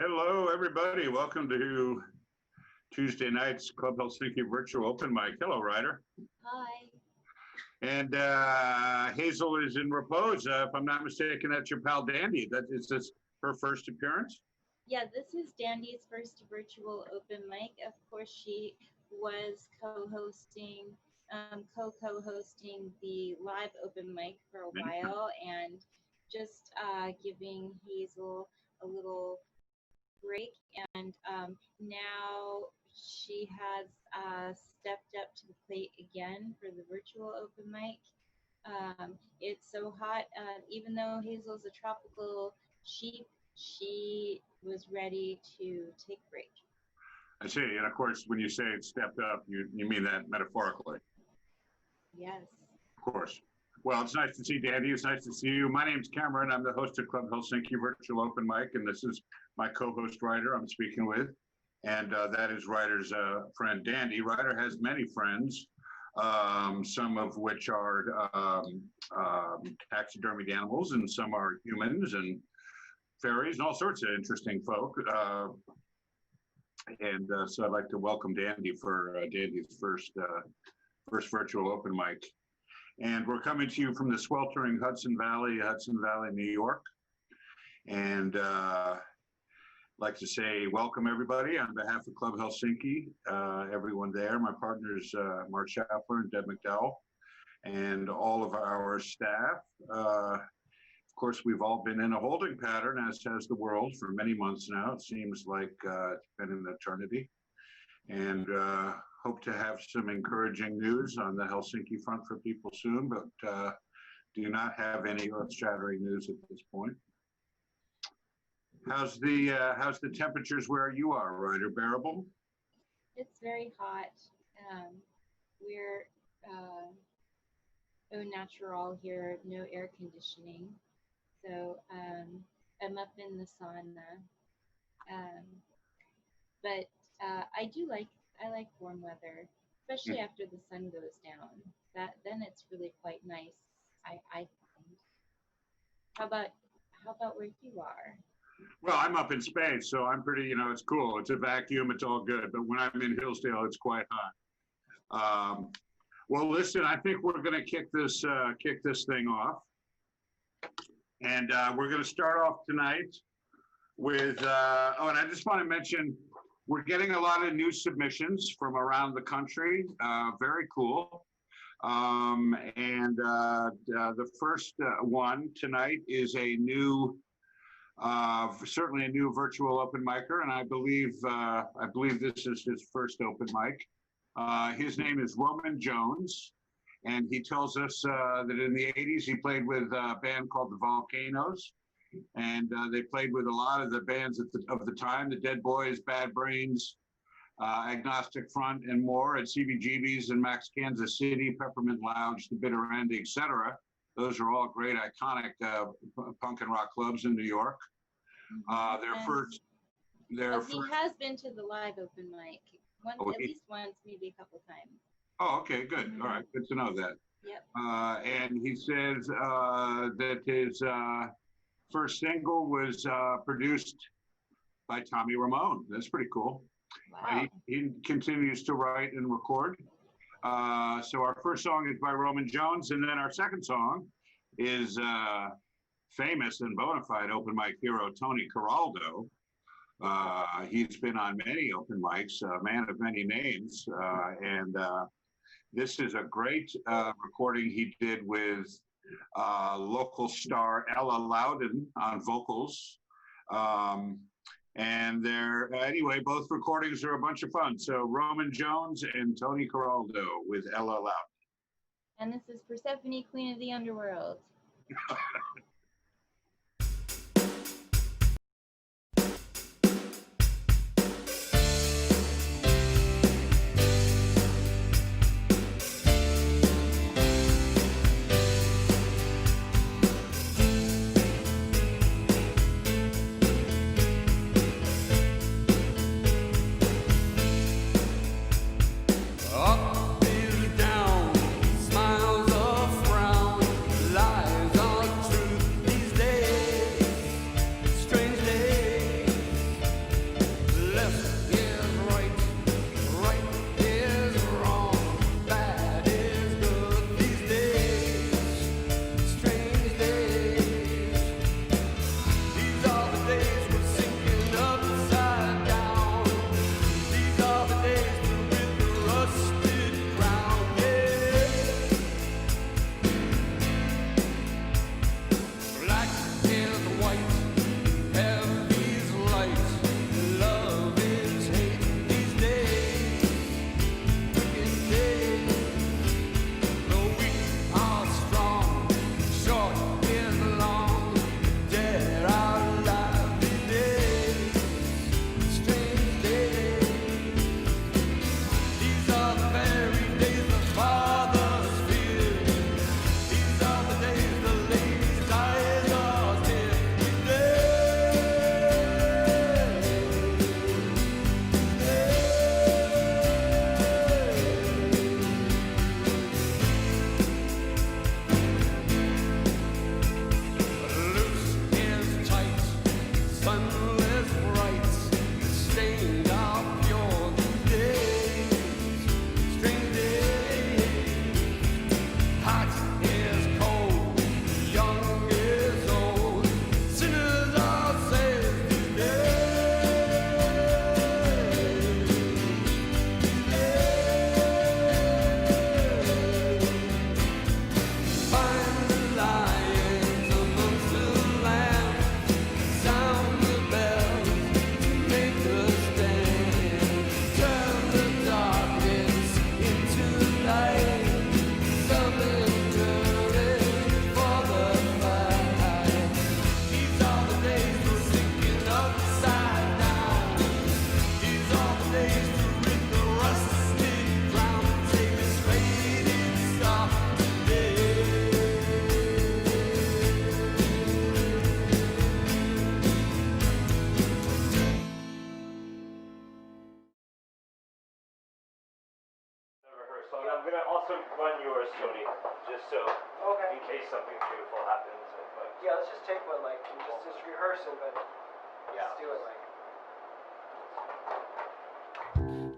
Hello, everybody. Welcome to Tuesday night's Club Helsinki Virtual Open Mic. Hello, Ryder. Hi. And Hazel is in repose. If I'm not mistaken, that's your pal Dandy. Is this her first appearance? Yeah, this is Dandy's first virtual open mic. Of course, she was co-hosting the live open mic for a while, and just giving Hazel a little break. And now she has stepped up to the plate again for the virtual open mic. It's so hot. Even though Hazel's a tropical sheep, she was ready to take a break. I see. And of course, when you say it stepped up, you mean that metaphorically. Yes. Of course. Well, it's nice to see Dandy. It's nice to see you. My name's Cameron. I'm the host of Club Helsinki Virtual Open Mic, and this is my co-host Ryder I'm speaking with. And that is Ryder's friend Dandy. Ryder has many friends, some of which are taxidermied animals, and some are humans and fairies and all sorts of interesting folk. So I'd like to welcome Dandy for Dandy's first virtual open mic. And we're coming to you from the sweltering Hudson Valley, New York. And like to say welcome everybody on behalf of Club Helsinki, everyone there, my partners Mark Schaffler and Deb McDowell, and all of our staff. Of course, we've all been in a holding pattern, as has the world, for many months now. It seems like it's been an eternity. And hope to have some encouraging news on the Helsinki front for people soon, but do not have any earth-shattering news at this point. How's the temperatures where you are, Ryder? Bearable? It's very hot. We're au natural here, no air conditioning. So I'm up in the sauna. But I like warm weather, especially after the sun goes down. Then it's really quite nice. I find. How about where you are? Well, I'm up in space, so I'm pretty, it's cool. It's a vacuum, it's all good. But when I'm in Hillsdale, it's quite hot. Well, listen, I think we're going to kick this thing off. And we're going to start off tonight with, and I just want to mention, we're getting a lot of new submissions from around the country. Very cool. The first one tonight is a new, certainly a new virtual open micer, and I believe this is his first open mic. His name is Roman Jones, and he tells us that in the 80s he played with a band called the Volcanoes. And they played with a lot of the bands of the time, the Dead Boys, Bad Brains, Agnostic Front, and more at CBGB's in Max Kansas City, Peppermint Lounge, The Bitter End, etc. Those are all great, iconic punk and rock clubs in New York. He has been to the live open mic, at least once, maybe a couple times. Oh, okay, good. All right, good to know that. Yep. And he says that his first single was produced by Tommy Ramone. That's pretty cool. Wow. He continues to write and record. So our first song is by Roman Jones, and then our second song is famous and bona fide open mic hero Tony Coraldo. He's been on many open mics, a man of many names, and this is a great recording he did with local star Ella Loudon on vocals. Anyway, both recordings are a bunch of fun. So Roman Jones and Tony Coraldo with Ella Loudon. And this is Persephone, Queen of the Underworld. Up is down, smiles are frown, lies are truth. gonna also run yours, Tony, just so Okay. in case something beautiful happens. But Yeah, let's just take one, like, and just rehearse it, but yeah, let's do it, like.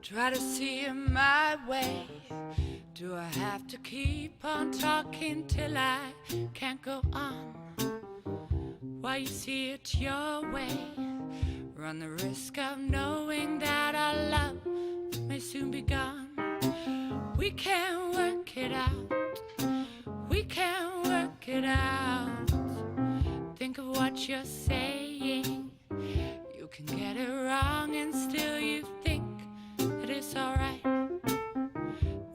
Try to see it my way. Do I have to keep on talking till I can't go on? Why you see it your way? Run the risk of knowing that our love may soon be gone. We can work it out. We can work it out. Think of what you're saying. You can get it wrong and still you think that it's alright.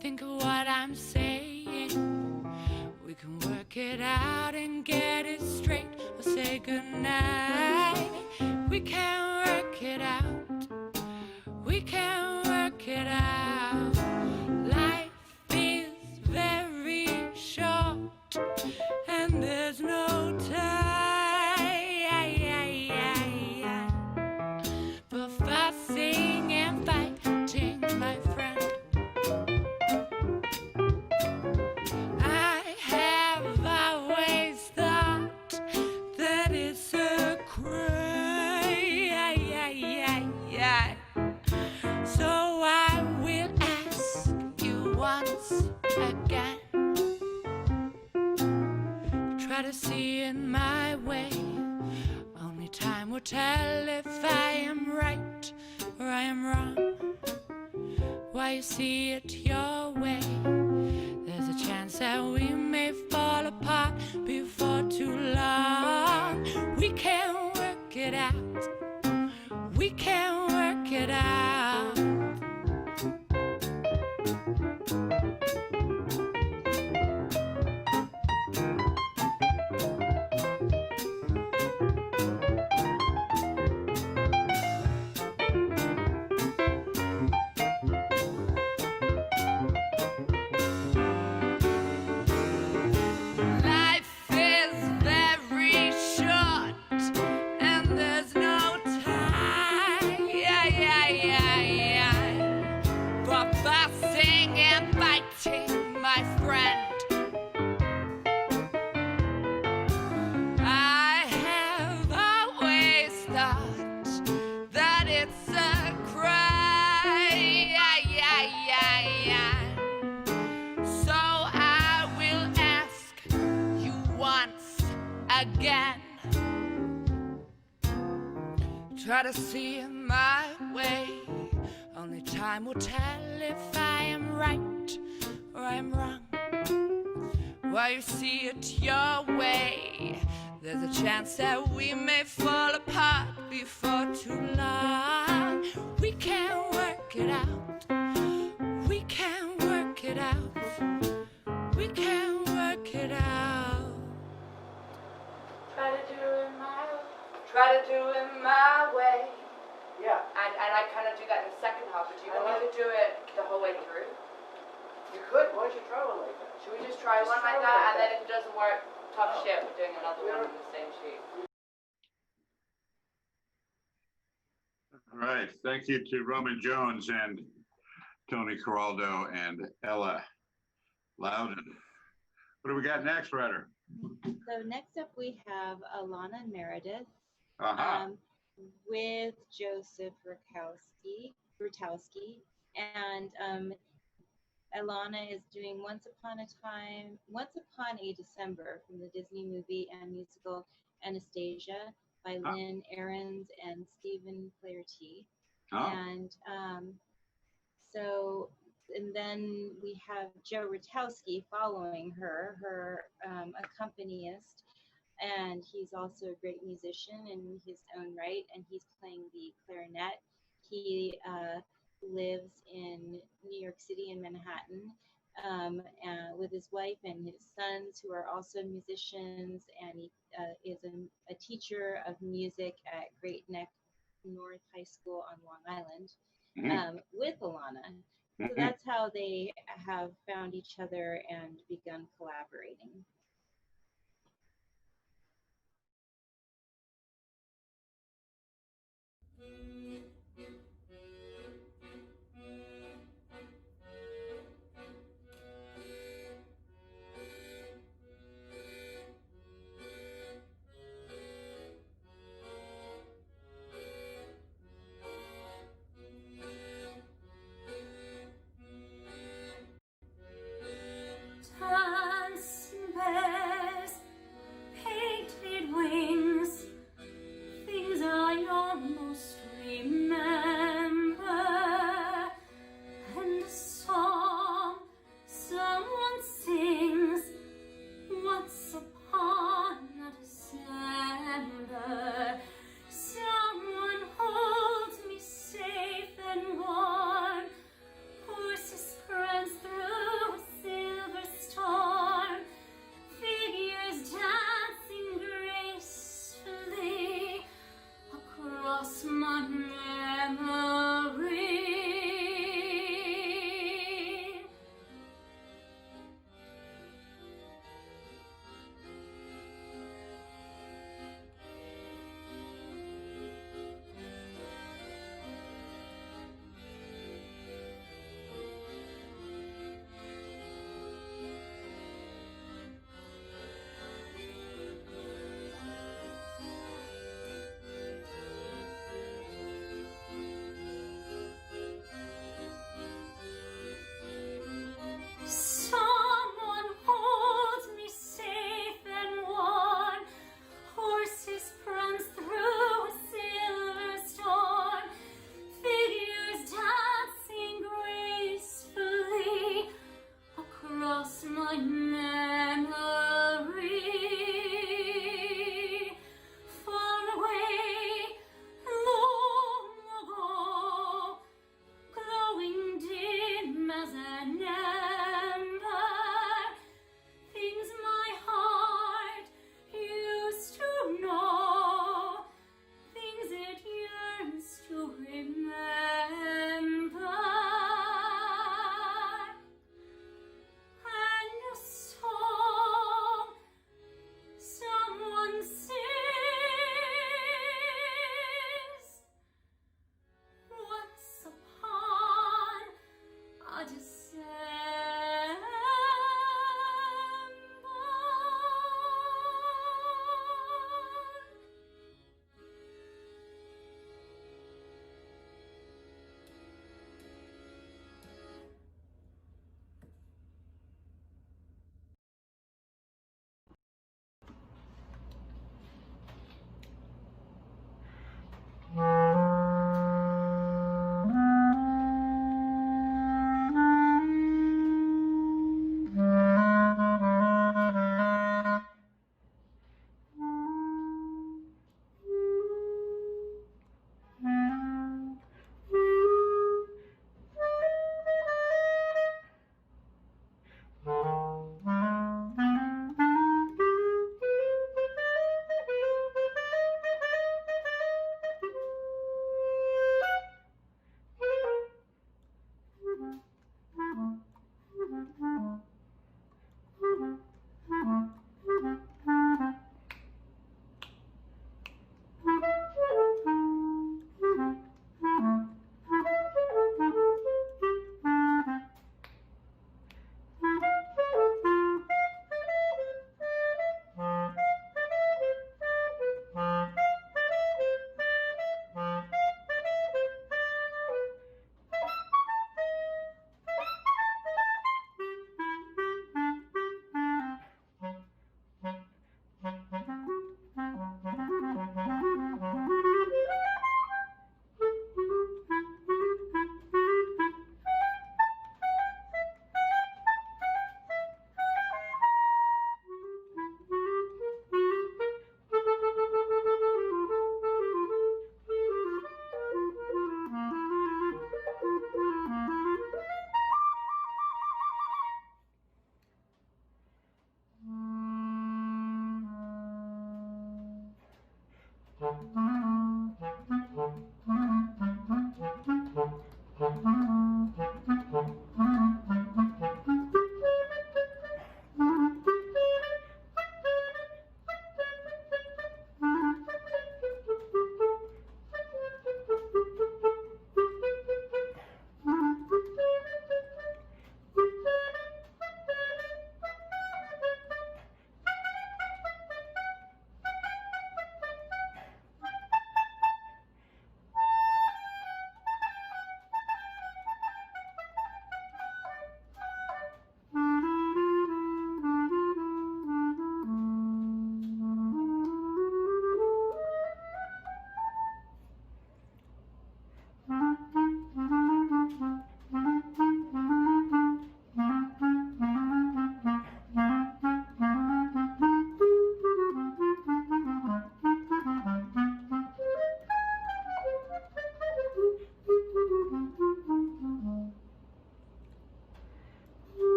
Think of what I'm saying. We can work it out and get it straight or say goodnight. We can work it out. We can work it out. Life is very short and there's no time for fussing and fighting, my friend. I have always thought that it's a crime. So I will ask you once again. Try to see it my way. Only time will tell if I am right or I am wrong. Why you see it your way? There's a chance that we may fall apart before too long. We can work it out. We can work it out. Life is very short and there's no time for fussing and fighting, my friend. I have always thought that it's a crime. So I will ask you once again. Try to see it my way. Only time will tell if I am right or I'm wrong. Why you see it your way? There's a chance that we may fall apart before too long. We can work it out. We can work it out. We can work it out. Try to do it my way. Yeah, And I kind of do that in the second half, but do you want me to do it the whole way through? you could, why don't you try one like that? Should we just try Just one try like one that, like and then if it doesn't work, tough shit, we're doing another Yeah. one on the same sheet. All right, thank you to Roman Jones and Tony Coraldo and Ella Loudon. What do we got next, Ryder? So next up we have Alana Meredith Aha, with Joseph Rutowski, and Alana is doing Once Upon a December from the Disney movie and musical Anastasia by Huh. Lynn Ahrens and Stephen Flaherty. oh, And and then we have Joe Rutowski following her accompanist, and he's also a great musician in his own right, and he's playing the clarinet. He lives in New York City in Manhattan with his wife and his sons, who are also musicians, and he is a teacher of music at Great Neck North High School on Long Island with Alana. So that's how they have found each other and begun collaborating.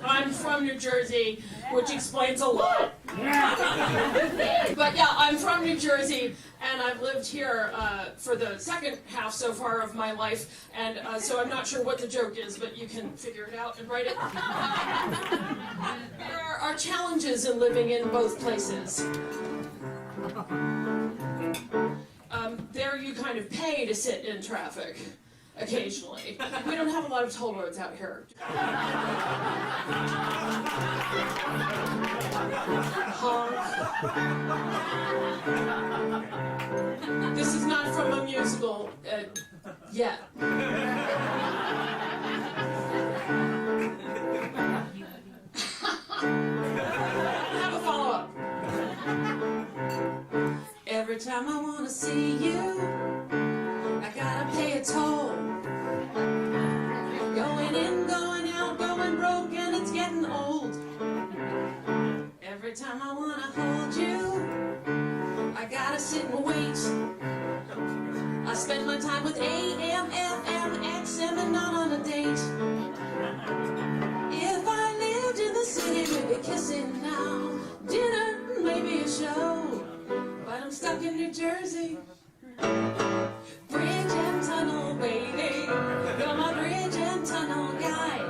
I'm from New Jersey, which explains a lot. But yeah, I'm from New Jersey, and I've lived here for the second half so far of my life, and so I'm not sure what the joke is, but you can figure it out and write it. There are challenges in living in both places. There you kind of pay to sit in traffic. Occasionally. We don't have a lot of toll roads out here. Honk. This is not from a musical yet. Have a follow-up. Every time I want to see you, I gotta pay a toll. Going in, going out, going broke, and it's getting old. Every time I wanna hold you, I gotta sit and wait. I spend my time with AM, FM, XM, and not on a date. If I lived in the city, we'd be kissing now. Dinner, maybe a show. But I'm stuck in New Jersey. Bridge and tunnel, baby. You're my bridge and tunnel guy.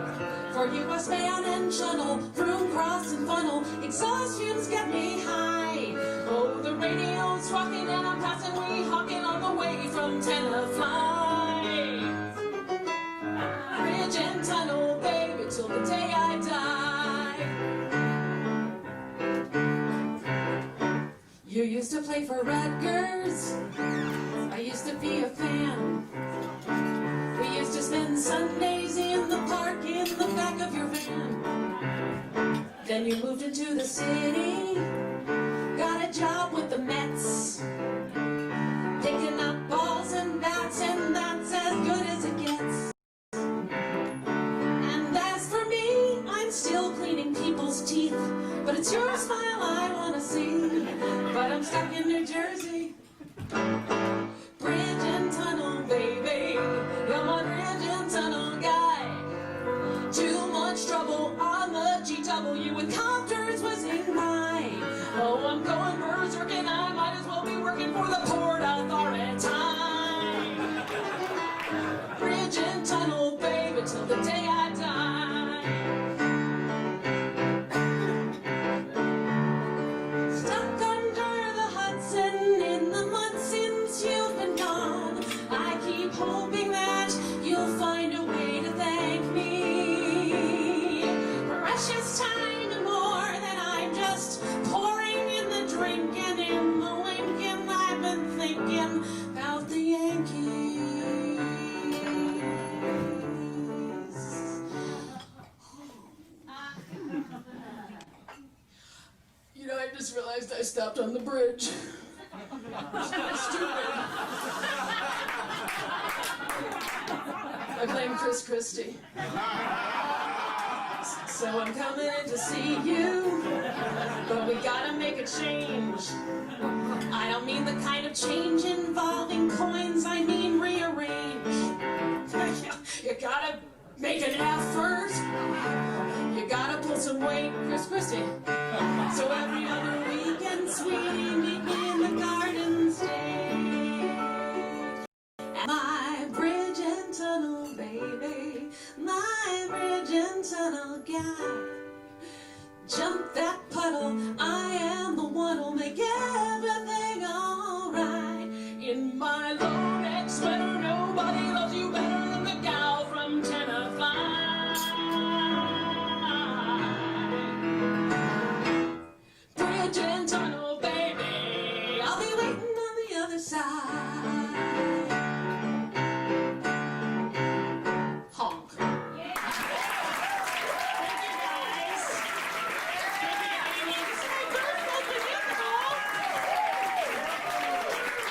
For you I span and shuttle, through cross and funnel. Exhaust fumes get me high. Oh, the radio's rocking and I'm passing we hawking on the way from Tenafly. Bridge and tunnel, baby, till the day I die. You used to play for Rutgers. I used to be a fan. We used to spend Sundays in the park in the back of your van. Then you moved into the city, got a job with the Mets, picking up balls and bats, and that's as good as it gets. And as for me, I'm still cleaning people's teeth, but it's your smile I want to see. But I'm stuck in New Jersey. Bridge and tunnel, baby. You're my bridge and tunnel guy. Too much trouble on the GW with copters whizzing by. Oh, till the day I die. Stuck under the Hudson in the mud since you've been gone. I keep hoping that you'll find a way to thank me. Precious time and more that I'm just pouring in the drink and in the winking. I've been thinking about the Yankees. You know, I just realized I stopped on the bridge. It's stupid. I blame Chris Christie. So I'm coming in to see you, but we gotta make a change. I don't mean the kind of change involving coins, I mean rearrange. You gotta make an effort. You gotta pull some weight, Chris Christie. So every other weekend, sweetie, meet me in the Garden State. My bridge and tunnel baby, my bridge and tunnel guy. Jump that puddle, I am the one who'll make everything alright. In my low neck sweater, nobody loves you better than the gal from Tennessee. Bridge and tunnel, baby, I'll be waiting on the other side. Honk. Thank you, guys. It's my birthday, beautiful.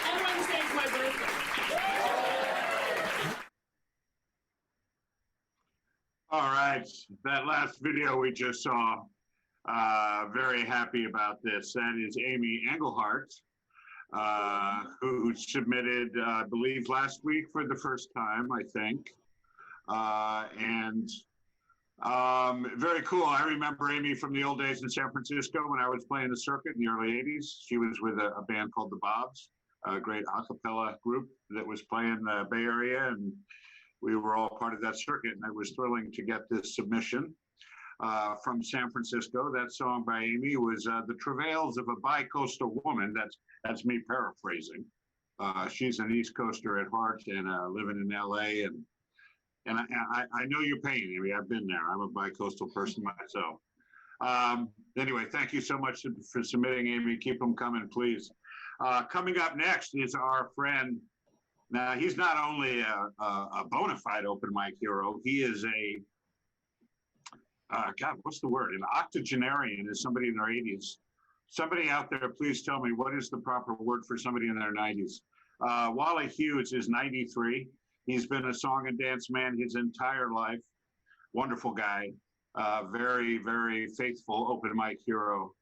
And Wednesday's my birthday. All right, that last video we just saw, very happy about this. That is Amy Engelhart, who submitted, I believe, last week for the first time, I think. Very cool. I remember Amy from the old days in San Francisco when I was playing the circuit in the early 80s. She was with a band called the Bobs, a great a cappella group that was playing the Bay Area, and we were all part of that circuit, and it was thrilling to get this submission from San Francisco. That song by Amy was The Travails of a Bi-Coastal Woman. That's me paraphrasing. She's an East Coaster at heart and living in LA, and I know your pain, Amy. I've been there. I'm a bi-coastal person myself. Anyway, thank you so much for submitting, Amy. Keep them coming, please. Coming up next is our friend. Now, he's not only a bona fide open mic hero, he is God, what's the word? An octogenarian is somebody in their 80s. Somebody out there, please tell me, what is the proper word for somebody in their 90s? Wally Hughes is 93. He's been a song and dance man his entire life. Wonderful guy. Very, very faithful open mic hero.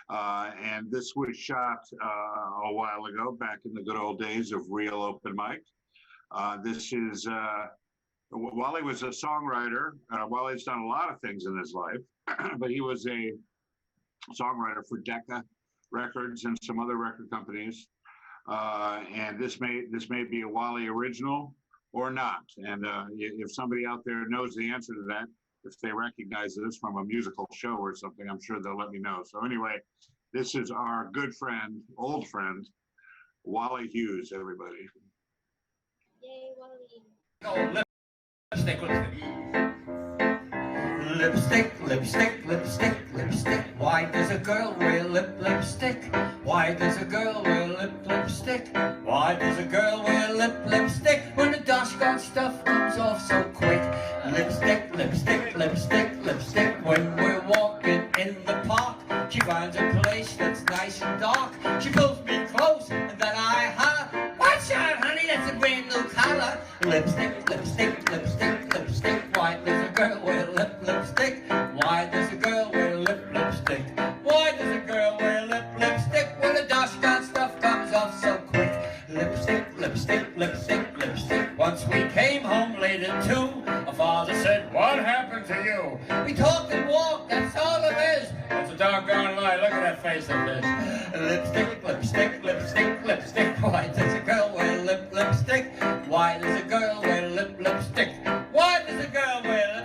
And this was shot a while ago, back in the good old days of real open mic. This is, Wally was a songwriter. Wally's done a lot of things in his life, but he was a songwriter for Decca Records and some other record companies. And this may be a Wally original or not. And if somebody out there knows the answer to that, if they recognize this from a musical show or something, I'm sure they'll let me know. So anyway, this is our good friend, old friend, Wally Hughes, everybody. Yay, Wally. Oh, lipstick, lipstick, lipstick, lipstick, lipstick. Why does a girl wear lipstick? Why does a girl wear lipstick? Why does a girl wear lipstick when the doggone stuff comes off so quick? Lipstick, lipstick, lipstick, lipstick. When we're walking in the park, she finds a place that's nice and dark. She pulls me close and then I holler, "Watch out, honey, that's a brand new color." Lipstick, lipstick, lipstick, lipstick. Why does a girl wear lipstick? Why does a girl wear lipstick? Why does a girl wear lipstick when the doggone stuff comes off so quick? Lipstick, lipstick, lipstick, lipstick. Once we came home late at 2, my father said, "What happened to you?" We talked and walked, that's all it is. It's a doggone lie, look at that face of this. Lipstick, lipstick, lipstick, lipstick. Why does a girl wear lipstick? Why does a girl wear lipstick? Why does a girl wear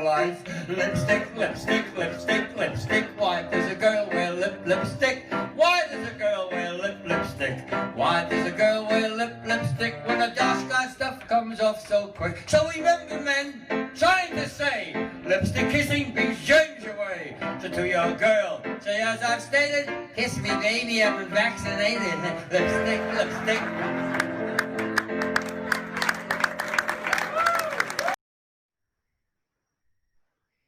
our lives. Lipstick, lipstick, lipstick, lipstick. Why does a girl wear lipstick? Why does a girl wear lipstick? Why does a girl wear lipstick when the Dashka stuff comes off so quick? So remember, men, trying to say lipstick kissing brings germs away. So to your girl, say as I've stated, kiss me baby, I've been vaccinated. Lipstick, lipstick.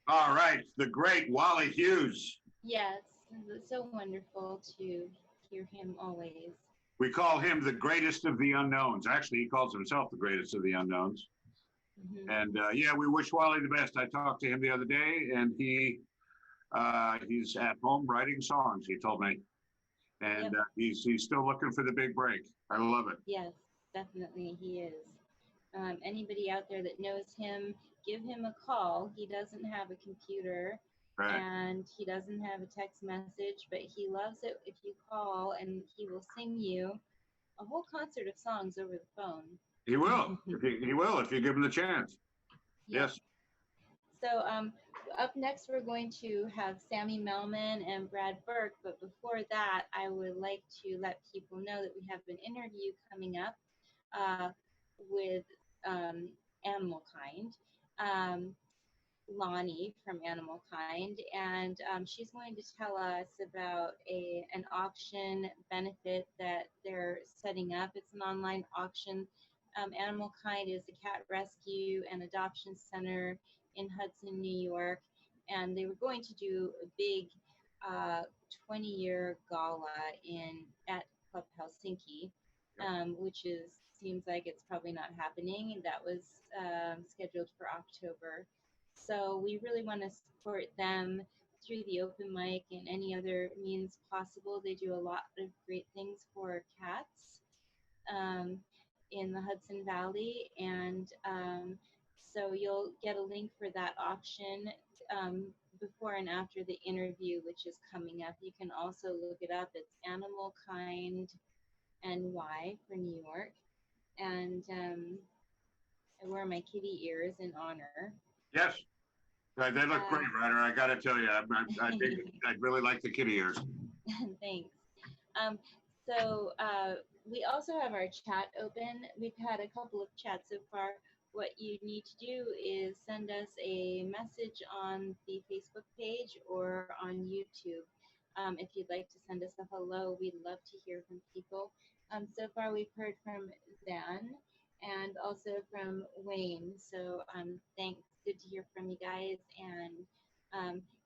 All right, the great Wally Hughes. Yes, it's so wonderful to hear him always. We call him the greatest of the unknowns. Actually, he calls himself the greatest of the unknowns. Mhm. And yeah, we wish Wally the best. I talked to him the other day, and he's at home writing songs, he told me. And Yep. he's still looking for the big break. I love it. Yes, definitely he is. Anybody out there that knows him, give him a call. He doesn't have a computer Right. and he doesn't have a text message, but he loves it if you call, and he will sing you a whole concert of songs over the phone. He will. He will if you give him the chance. Yeah. Yes. So up next, we're going to have Sammy Melman and Brad Burke. But before that, I would like to let people know that we have an interview coming up with Animal Kind, Lonnie from Animal Kind, and she's going to tell us about an auction benefit that they're setting up. It's an online auction. Animal Kind is a cat rescue and adoption center in Hudson, New York, and they were going to do a big 20-year gala at Club Helsinki, which seems like it's probably not happening. That was scheduled for October. So we really want to support them through the open mic and any other means possible. They do a lot of great things for cats in the Hudson Valley, and so you'll get a link for that auction before and after the interview, which is coming up. You can also look it up. It's Animal Kind NY for New York, and I wear my kitty ears in honor. Yes. They look great, Ryder. I got to tell you, I really like the kitty ears. Thanks. So we also have our chat open. We've had a couple of chats so far. What you need to do is send us a message on the Facebook page or on YouTube. If you'd like to send us a hello, we'd love to hear from people. So far, we've heard from Zan and also from Wayne. So thanks. Good to hear from you guys. And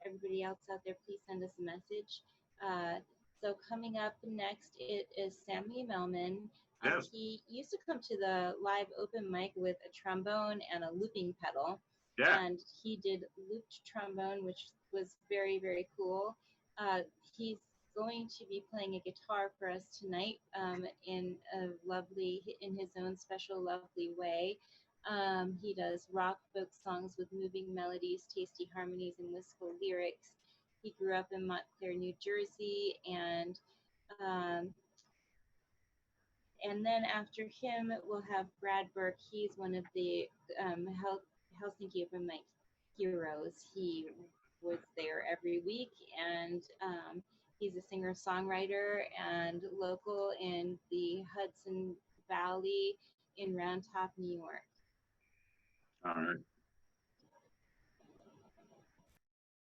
everybody else out there, please send us a message. So coming up next, it is Sammy Melman. Yes. He used to come to the live open mic with a trombone and a looping pedal. Yeah. And he did looped trombone, which was very, very cool. He's going to be playing a guitar for us tonight in his own special, lovely way. He does rock folk songs with moving melodies, tasty harmonies, and wistful lyrics. He grew up in Montclair, New Jersey, and then after him, we'll have Brad Burke. He's one of the Helsinki Open Mic heroes. He was there every week, and he's a singer-songwriter and local in the Hudson Valley in Round Top, New York. All right.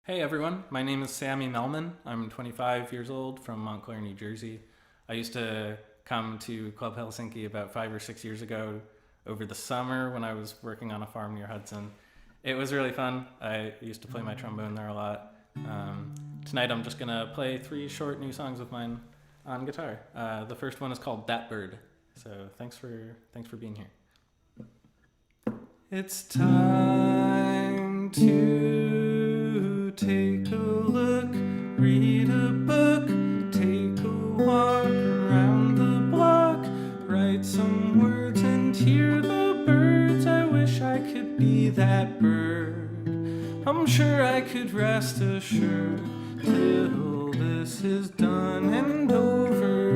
Hey everyone, my name is Sammy Melman. I'm 25 years old from Montclair, New Jersey. I used to come to Club Helsinki about 5 or 6 years ago over the summer when I was working on a farm near Hudson. It was really fun. I used to play my trombone there a lot. Tonight I'm just gonna play 3 short new songs of mine on guitar. The first one is called That Bird. So thanks for being here. It's time to take a look, read a book, take a walk around the block, write some words and hear the birds. I wish I could be that bird. I'm sure I could rest assured till this is done and over.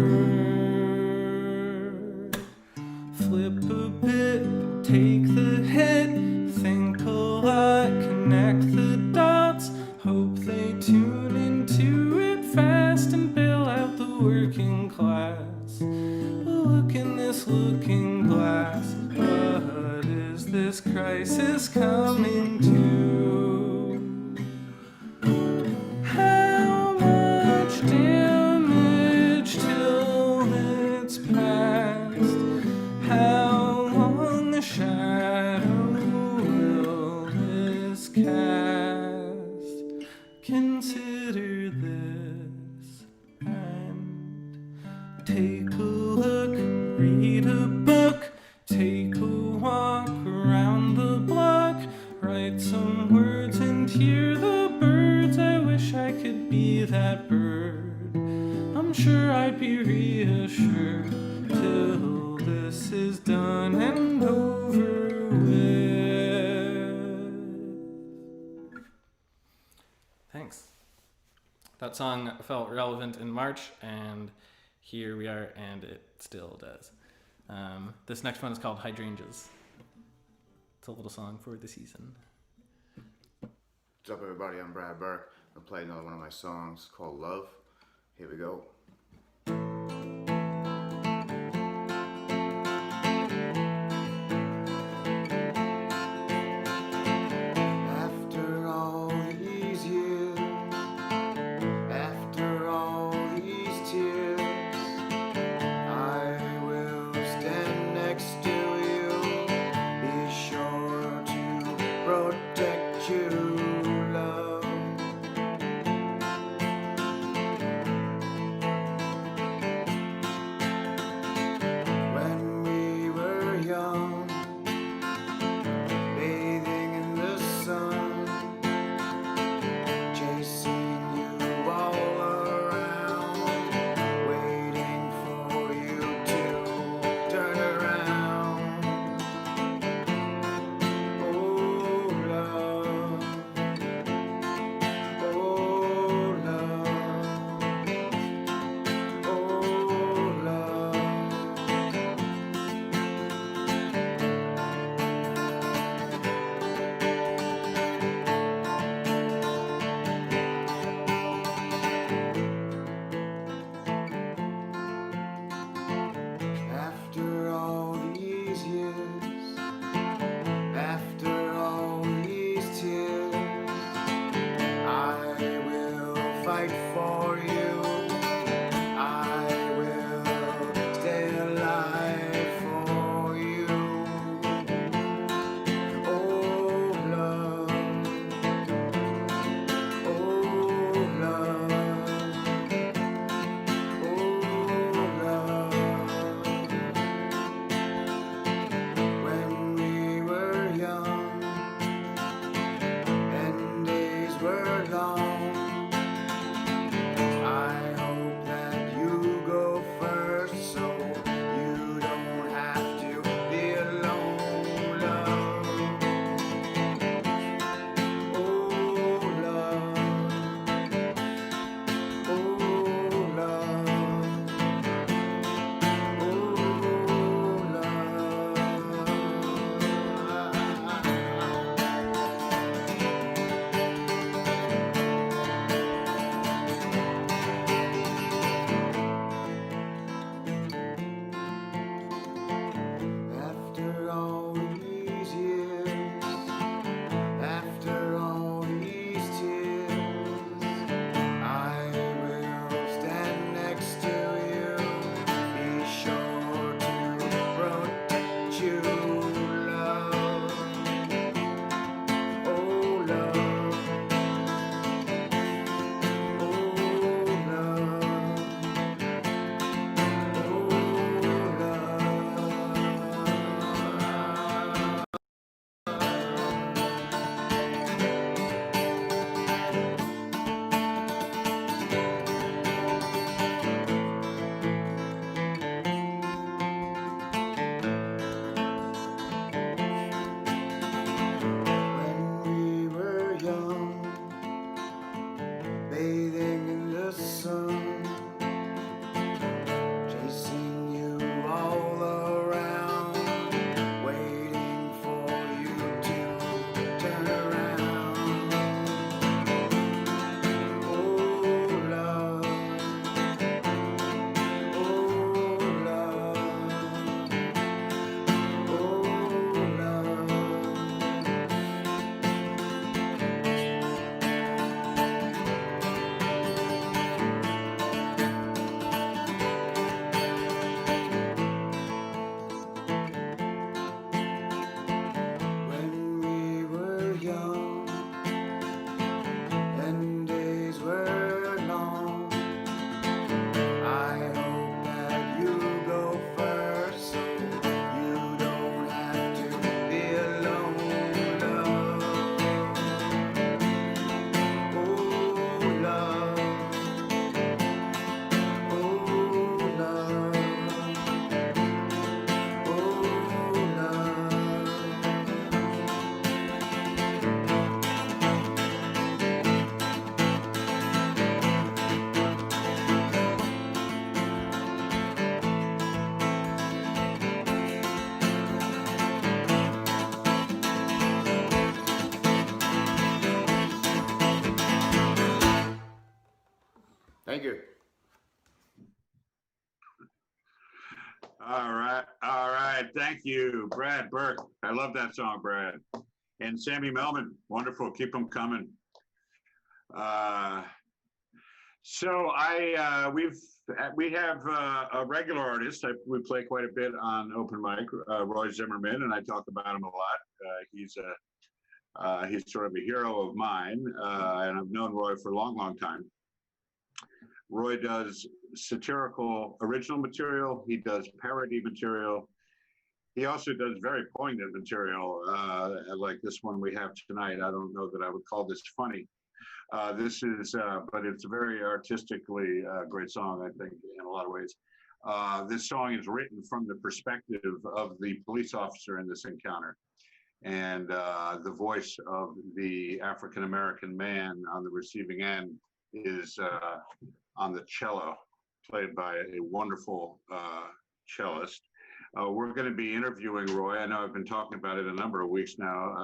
Flip a bit, take the hit, think a lot, connect see that bird, I'm sure I'd be reassured till this is done and over with. Thanks. That song felt relevant in March, and here we are, and it still does. This next one is called Hydrangeas. It's a little song for the season. What's up, everybody? I'm Brad Burke. I'm playing another one of my songs called Love. Here we go. After all these years, after all these tears, I will stand next to you, be sure to protect you, love. When we were young, bathing in the sun, chasing you all around, waiting for you to turn around. Oh love, oh love, oh love. After all these years, after all these tears, I will fight for you. I will stay alive for you. Oh love, oh love, oh love. When we were young and days were long, Thank you. All right. Thank you, Brad Burke. I love that song, Brad. And Sammy Melman, wonderful. Keep them coming. We have a regular artist. We play quite a bit on open mic, Roy Zimmerman, and I talk about him a lot. He's sort of a hero of mine, and I've known Roy for a long, long time. Roy does satirical original material. He does parody material. He also does very poignant material, like this one we have tonight. I don't know that I would call this funny. But it's a very artistically great song, I think, in a lot of ways. This song is written from the perspective of the police officer in this encounter. And the voice of the African-American man on the receiving end is on the cello, played by a wonderful cellist. We're going to be interviewing Roy. I know I've been talking about it a number of weeks now.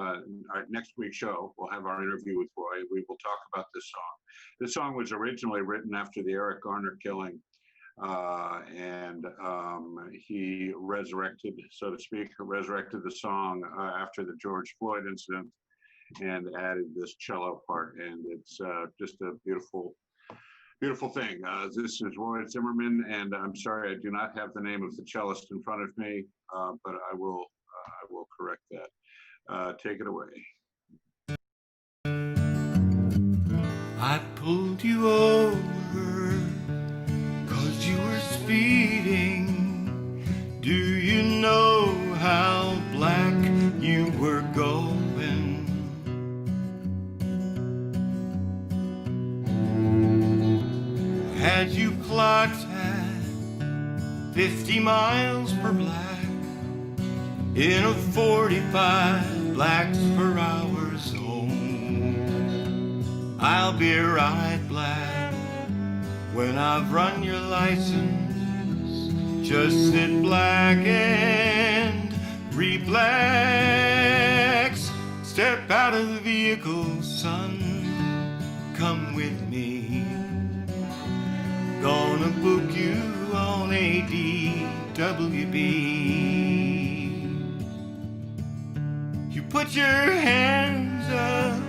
Our next week's show, we'll have our interview with Roy. We will talk about this song. This song was originally written after the Eric Garner killing. He resurrected, so to speak, the song after the George Floyd incident and added this cello part. And it's just a beautiful thing. This is Roy Zimmerman, and I'm sorry I do not have the name of the cellist in front of me, but I will correct that. Take it away. I pulled you over 'cause you were speeding. Do you know how black you were going? Had you clocked at 50 miles per black in a 45 blacks per hour zone, I'll be right black when I've run your license. Just sit black and relax. Step out of the vehicle, son, come with me. Gonna book you on ADWB. You put your hands up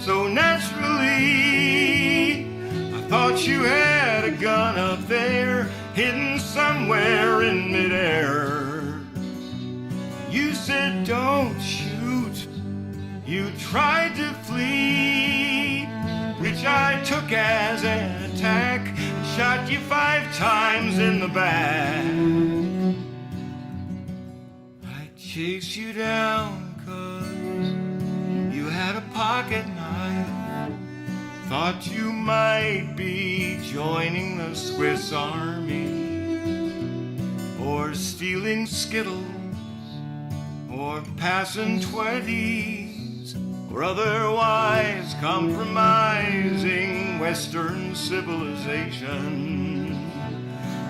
so naturally. I thought you had a gun up there, hidden somewhere in midair. You said don't shoot. You tried to flee, which I took as an attack. Shot you 5 times in the back. I chased you down 'cause you had a pocket knife. Thought you might be joining the Swiss Army, or stealing Skittles, or passing 20s, or otherwise compromising Western civilization.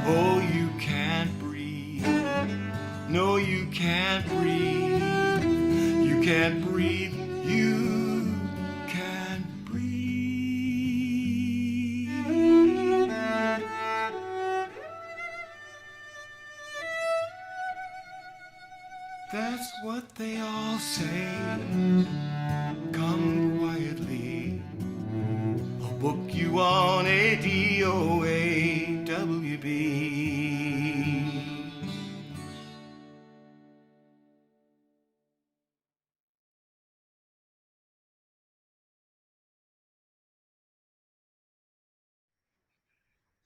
Oh, you can't breathe. No, you can't breathe. You can't breathe. You can't breathe. That's what they all say. Come quietly. I'll book you on ADOAWB.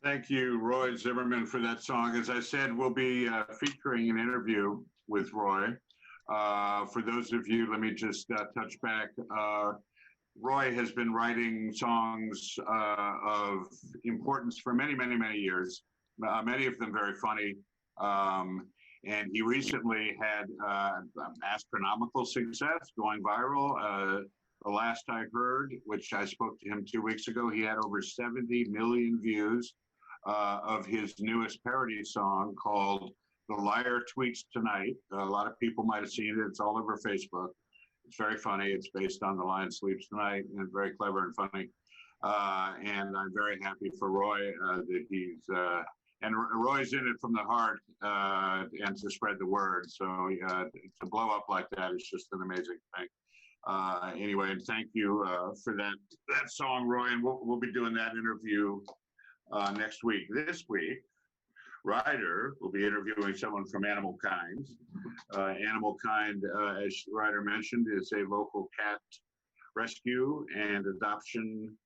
Thank you, Roy Zimmerman, for that song. As I said, we'll be featuring an interview with Roy. For those of you, let me just touch back. Roy has been writing songs of importance for many, many, many years, many of them very funny. And he recently had astronomical success, going viral. The last I heard, which I spoke to him 2 weeks ago, he had over 70 million views of his newest parody song called The Liar Tweets Tonight. A lot of people might have seen it. It's all over Facebook. It's very funny. It's based on The Lion Sleeps Tonight, and very clever and funny. And I'm very happy for Roy that he's and Roy's in it from the heart and to spread the word. So to blow up like that is just an amazing thing. Anyway, and thank you for that song, Roy. And we'll be doing that interview next week. This week, Ryder will be interviewing someone from Animal Kind. Animal Kind, as Ryder mentioned, is a local cat rescue and adoption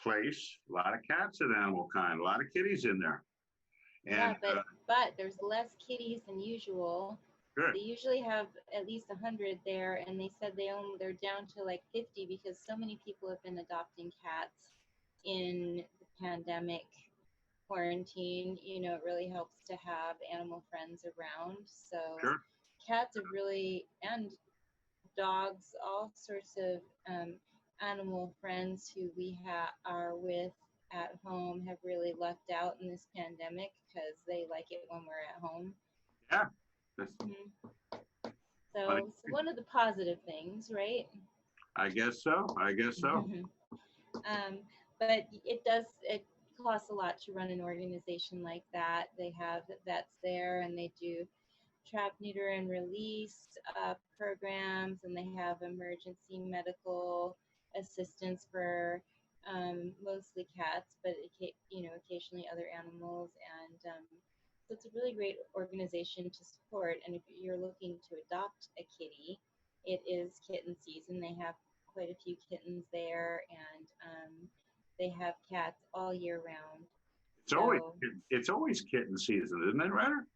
place. A lot of cats at Animal Kind, a lot of kitties in there. And, yeah, but there's less kitties than usual. good. They usually have at least 100 there, and they said they're down to like 50 because so many people have been adopting cats in the pandemic quarantine. You know, it really helps to have animal friends around. So Sure. cats have really, and dogs, all sorts of animal friends who we are with at home have really lucked out in this pandemic because they like it when we're at home. Yeah. That's, So it's one of the positive things, right? I guess so. I guess so. But it costs a lot to run an organization like that. They have vets there, and they do trap, neuter, and release programs, and they have emergency medical assistance for mostly cats, but occasionally other animals. And so it's a really great organization to support. And if you're looking to adopt a kitty, it is kitten season. They have quite a few kittens there, and they have cats all year round. It's always kitten season, isn't it, Ryder?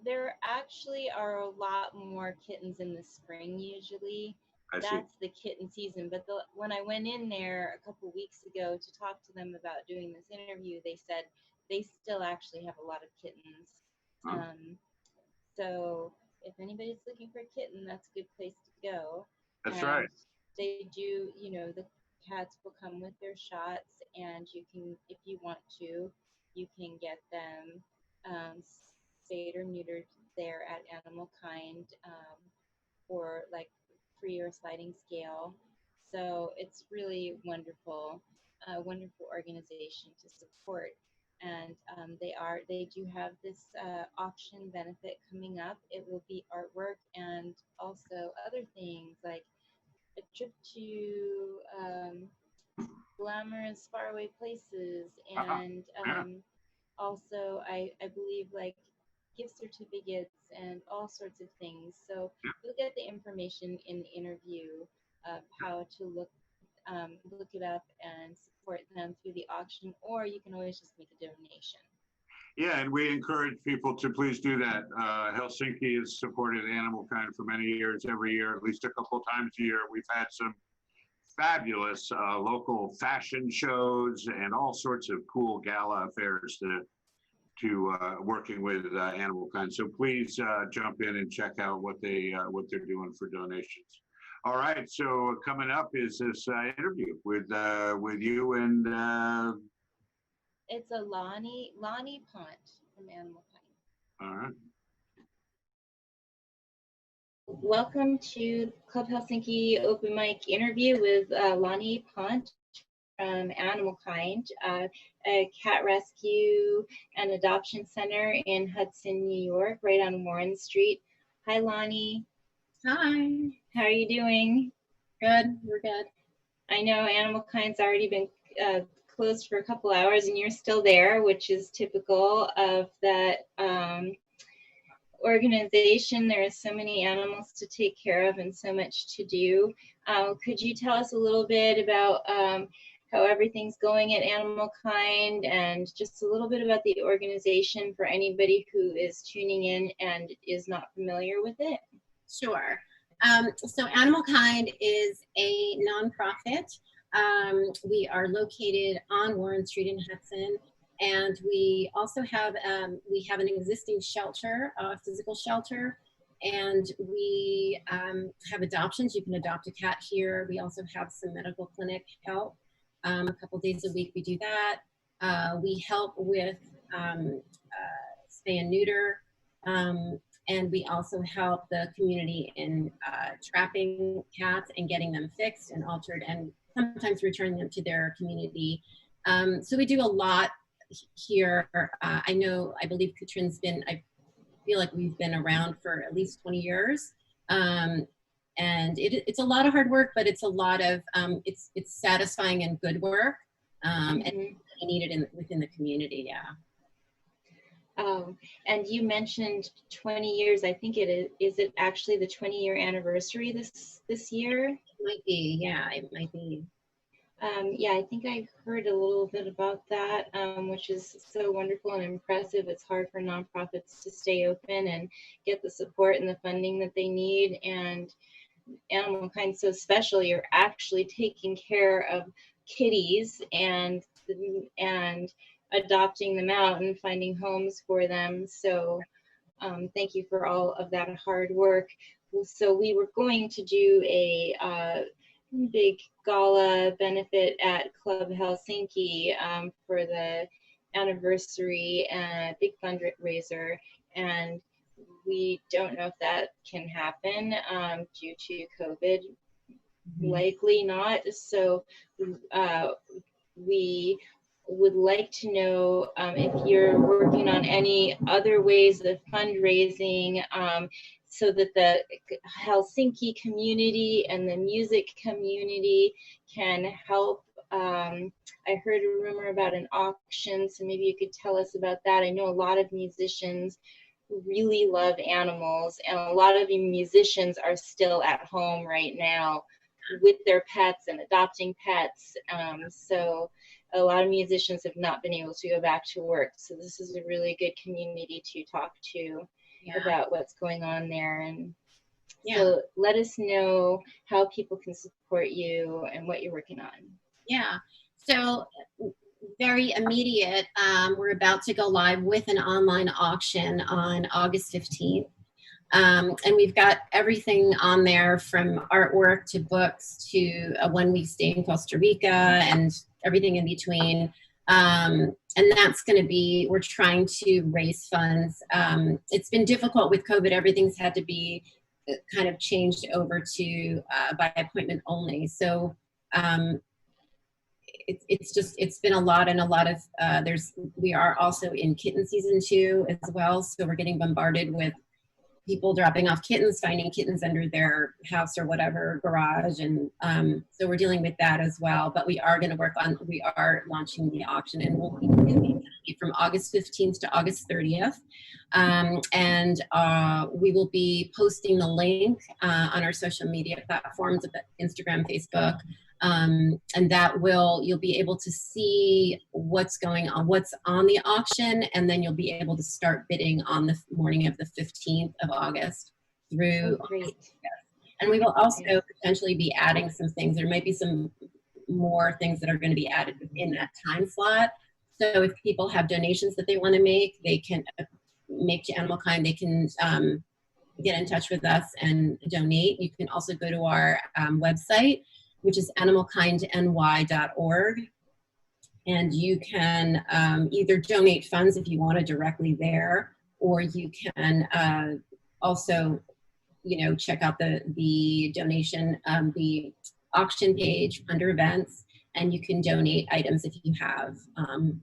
There actually are a lot more kittens in the spring usually. That's the kitten season. But when I went in there a couple weeks ago to talk to them about doing this interview, they said they still actually have a lot of kittens. So if anybody's looking for a kitten, that's a good place to go. That's right. They do, the cats will come with their shots, and you can, if you want to, you can get them spayed or neutered there at Animal Kind for like free or sliding scale. So it's really wonderful, a wonderful organization to support. And they do have this auction benefit coming up. It will be artwork and also other things like a trip to glamorous faraway places, and also I believe like gift certificates and all sorts of things. So you'll get the information in the interview of how to look it up and support them through the auction, or you can always just make a donation. Yeah, and we encourage people to please do that. Helsinki has supported Animal Kind for many years, every year, at least a couple of times a year. We've had some fabulous local fashion shows and all sorts of cool gala affairs to working with Animal Kind. So please jump in and check out what they're doing for donations. All right, so coming up is this interview with you and. It's a Lonnie Pont from Animal Kind. All right. Welcome to Club Helsinki open mic interview with Lonnie Pont from Animal Kind, a cat rescue and adoption center in Hudson, New York, right on Warren Street. Hi, Lonnie. Hi. How are you doing? Good. We're good. I know Animal Kind's already been closed for a couple hours, and you're still there, which is typical of that organization. There are so many animals to take care of and so much to do. Could you tell us a little bit about how everything's going at Animal Kind, and just a little bit about the organization for anybody who is tuning in and is not familiar with it? Sure. So Animal Kind is a nonprofit. We are located on Warren Street in Hudson, and we also have an existing shelter, a physical shelter, and we have adoptions. You can adopt a cat here. We also have some medical clinic help. A couple days a week we do that. We help with spay and neuter. And we also help the community in trapping cats and getting them fixed and altered and sometimes returning them to their community. So we do a lot here. I believe Katrin's I feel like we've been around for at least 20 years. And it's a lot of hard work, but it's a lot of, it's satisfying and good work. And needed within the community, yeah. And you mentioned 20 years. I think is it actually the 20-year anniversary this year? It might be, yeah, it might be. Yeah, I think I heard a little bit about that, which is so wonderful and impressive. It's hard for nonprofits to stay open and get the support and the funding that they need. And Animal Kind so special. You're actually taking care of kitties and adopting them out and finding homes for them. So thank you for all of that hard work. So we were going to do a big gala benefit at Club Helsinki for the anniversary and big fundraiser, and we don't know if that can happen due to COVID. Likely not. So we would like to know if you're working on any other ways of fundraising so that the Helsinki community and the music community can help. I heard a rumor about an auction, so maybe you could tell us about that. I know a lot of musicians really love animals, and a lot of musicians are still at home right now with their pets and adopting pets. So a lot of musicians have not been able to go back to work. So this is a really good community to talk to about what's going on there. And so let us know how people can support you and what you're working on. Yeah, so very immediate, we're about to go live with an online auction on August 15th. And we've got everything on there from artwork to books to a one-week stay in Costa Rica and everything in between. And that's going to be, we're trying to raise funds. It's been difficult with COVID. Everything's had to be kind of changed over to by appointment only. So it's been a lot, and a lot of, we are also in kitten season 2 as well. So we're getting bombarded with people dropping off kittens, finding kittens under their house or whatever, garage. And so we're dealing with that as well. But we are going to we are launching the auction, and we'll be from August 15th to August 30th. And we will be posting the link on our social media platforms, Instagram, Facebook. And that you'll be able to see what's going on, what's on the auction, and then you'll be able to start bidding on the morning of the 15th of August through. Great. And we will also potentially be adding some things. There might be some more things that are going to be added within that time slot. So if people have donations that they want to make, they can make to Animal Kind. They can get in touch with us and donate. You can also go to our website, which is animalkindny.org. And you can either donate funds if you want to directly there, or you can also, check out the donation, the auction page under events, and you can donate items if you have. And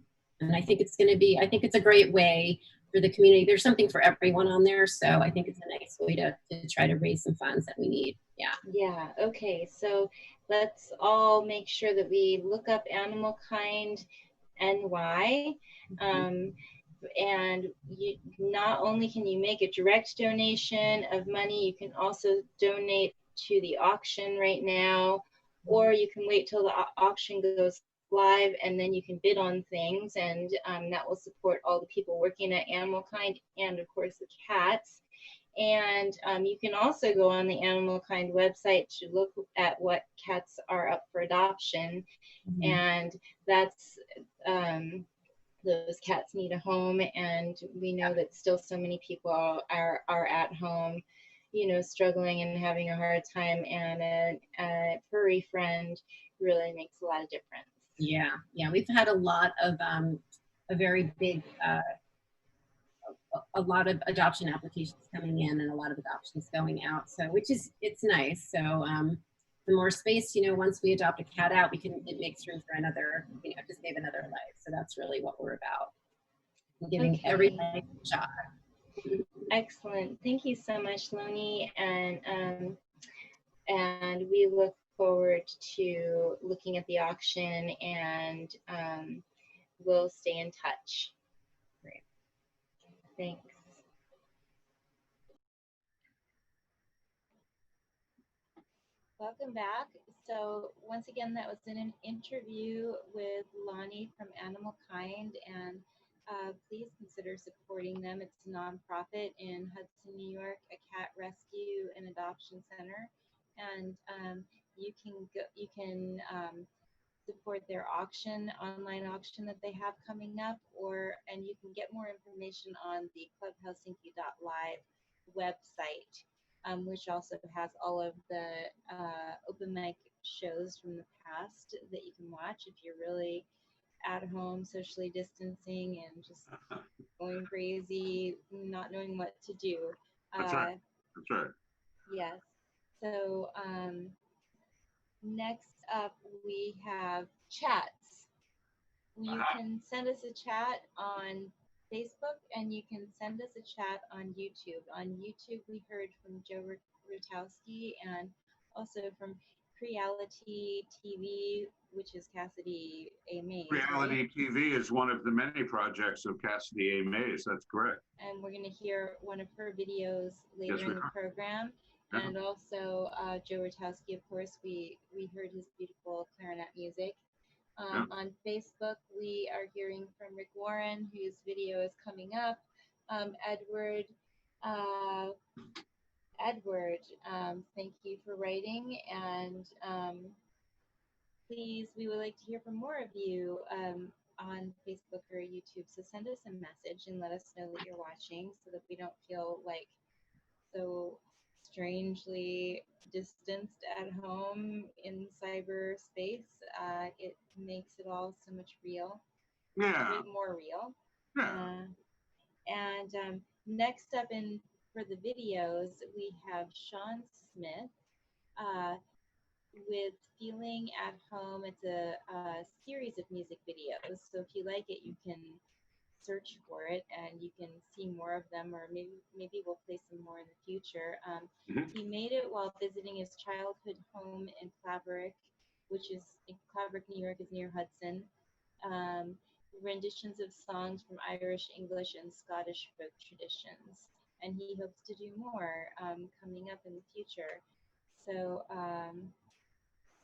I think it's a great way for the community. There's something for everyone on there. So I think it's a nice way to try to raise some funds that we need. Yeah. Yeah. Okay. So let's all make sure that we look up Animal Kind NY. And not only can you make a direct donation of money, you can also donate to the auction right now, or you can wait till the auction goes live and then you can bid on things, and that will support all the people working at Animal Kind and of course the cats. And you can also go on the Animal Kind website to look at what cats are up for adoption. And that's those cats need a home, and we know that still so many people are at home, struggling and having a hard time, and a furry friend really makes a lot of difference. Yeah, we've had a lot of a very big a lot of adoption applications coming in and a lot of adoptions going out. So, it's nice. So, the more space, once we adopt a cat out, it makes room for another, to save another life. So that's really what we're about. Giving every life a shot. Excellent. Thank you so much, Loni. And we look forward to looking at the auction, and we'll stay in touch. Great. Thanks. Welcome back. So once again, that was an interview with Lonnie from Animal Kind, and please consider supporting them. It's a nonprofit in Hudson, New York, a cat rescue and adoption center, and you can support their online auction that they have coming up, and you can get more information on the clubhelsinki.live website, which also has all of the open mic shows from the past that you can watch if you're really at home, socially distancing, and just going crazy, not knowing what to do. That's right. That's right. Yes. So next up, we have chats. You can send us a chat on Facebook, and you can send us a chat on YouTube. On YouTube, we heard from Joe Rutowski, and also from Creality TV, which is Cassidy A. Mays. Reality TV is one of the many projects of Cassidy A. Mays. That's correct. And we're going to hear one of her videos later in the program. Yeah. And also Joe Rutowski, of course, we heard his beautiful clarinet music. On Facebook, we are hearing from Rick Warren, whose video is coming up. Edward, thank you for writing, and please, we would like to hear from more of you on Facebook or YouTube. So send us a message and let us know that you're watching, so that we don't feel like so strangely distanced at home in cyberspace. It makes it all so much real. Yeah. More real. Yeah. And next up for the videos, we have Sean Smith with Feeling at Home. It's a series of music videos. So if you like it, you can search for it and you can see more of them, or maybe we'll play some more in the future. He made it while visiting his childhood home in Claverick, Claverick, New York is near Hudson. Renditions of songs from Irish, English, and Scottish folk traditions. And he hopes to do more coming up in the future. So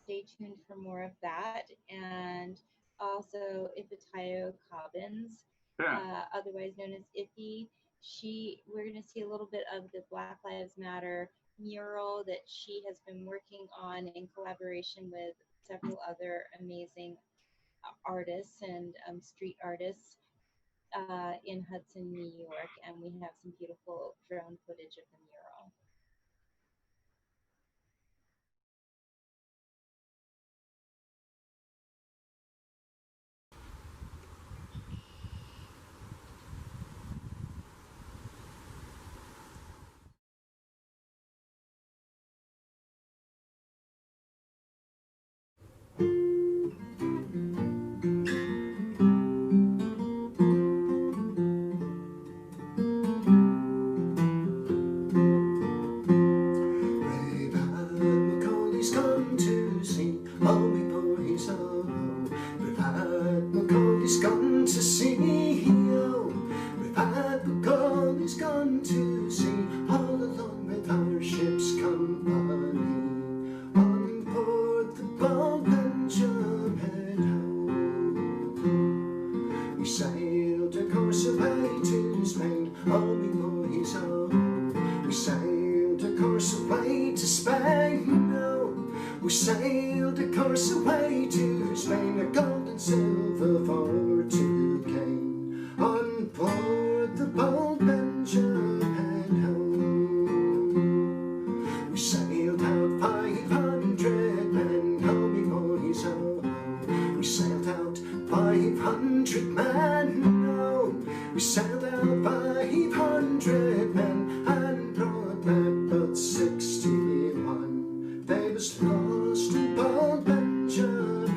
stay tuned for more of that. And also Ifitayo Cobbins, otherwise known as Iffy. We're going to see a little bit of the Black Lives Matter mural that she has been working on in collaboration with several other amazing artists and street artists in Hudson, New York, and we have some beautiful drone footage of the mural. We sailed a course away to Spain, a gold and silver for to gain. On board the Bold Benjamin home. We sailed out 500 men, oh me boys, oh. We sailed out 500 men, oh. We sent out 500 men and brought back but 61. They was lost in Paul Benjamin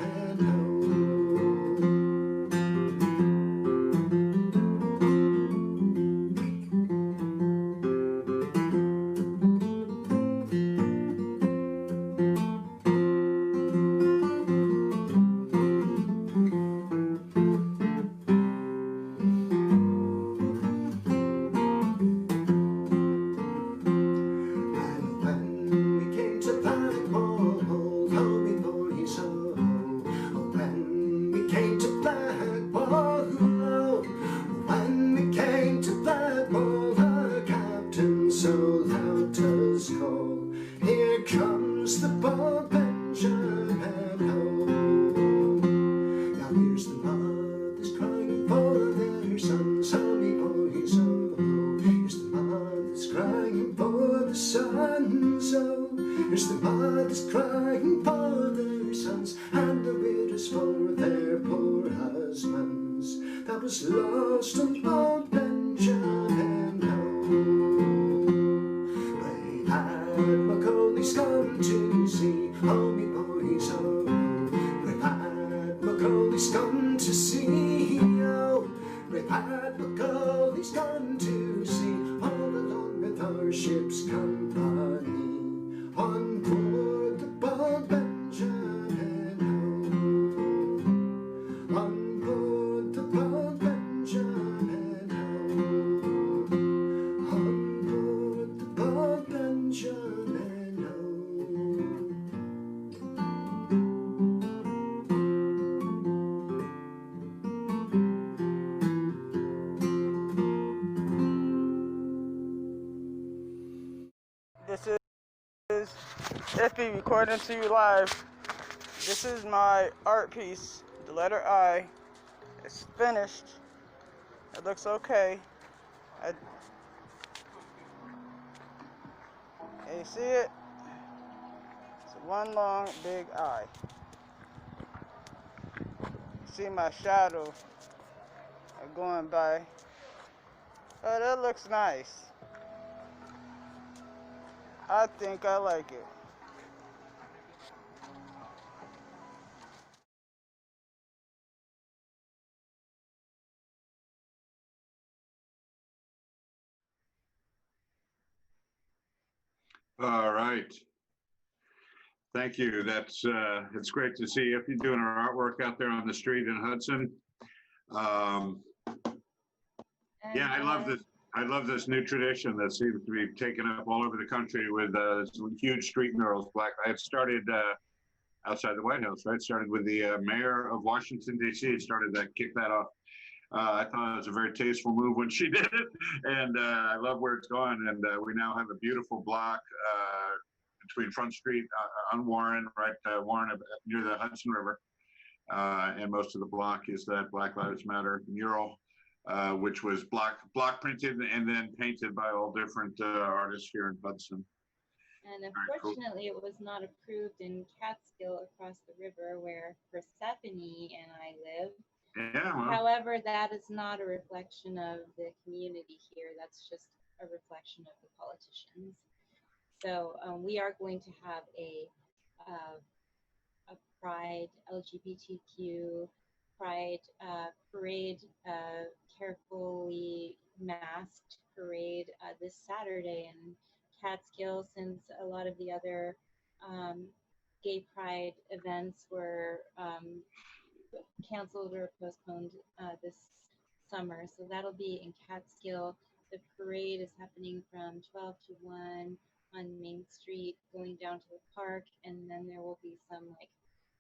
lost on Old Benjamin Brave had Macaulay's come to see, oh me boys, oh. Brave had Macaulay's come to see, oh. Brave had Macaulay's come to see, all along with our ship's company on board the Old Benjamin on board the Old Benjamin on board the Old Benjamin This is Iffy recording to you live. This is my art piece, the letter I. It's finished. It looks okay. Can you see it? It's one long big eye. See my shadow going by. Oh, that looks nice. I think I like it. All right. Thank you. That's it's great to see if you're doing our artwork out there on the street in Hudson. Yeah, I love this. I love this new tradition that seems to be taken up all over the country with some huge street murals. I had started outside the White House, right? Started with the mayor of Washington, D.C. Started that, kicked that off. I thought it was a very tasteful move when she did it, and I love where it's going. And we now have a beautiful block between Front Street on Warren, right? Warren near the Hudson River, and most of the block is that Black Lives Matter mural, which was block printed and then painted by all different artists here in Hudson. And unfortunately, it was not approved in Catskill across the river where Persephone and I live. Yeah. Well. However, that is not a reflection of the community here. That's just a reflection of the politicians. So we are going to have a Pride LGBTQ Pride parade, carefully masked parade this Saturday in Catskill, since a lot of the other gay pride events were canceled or postponed this summer. So that'll be in Catskill. The parade is happening from 12 to 1 on Main Street, going down to the park, and then there will be some like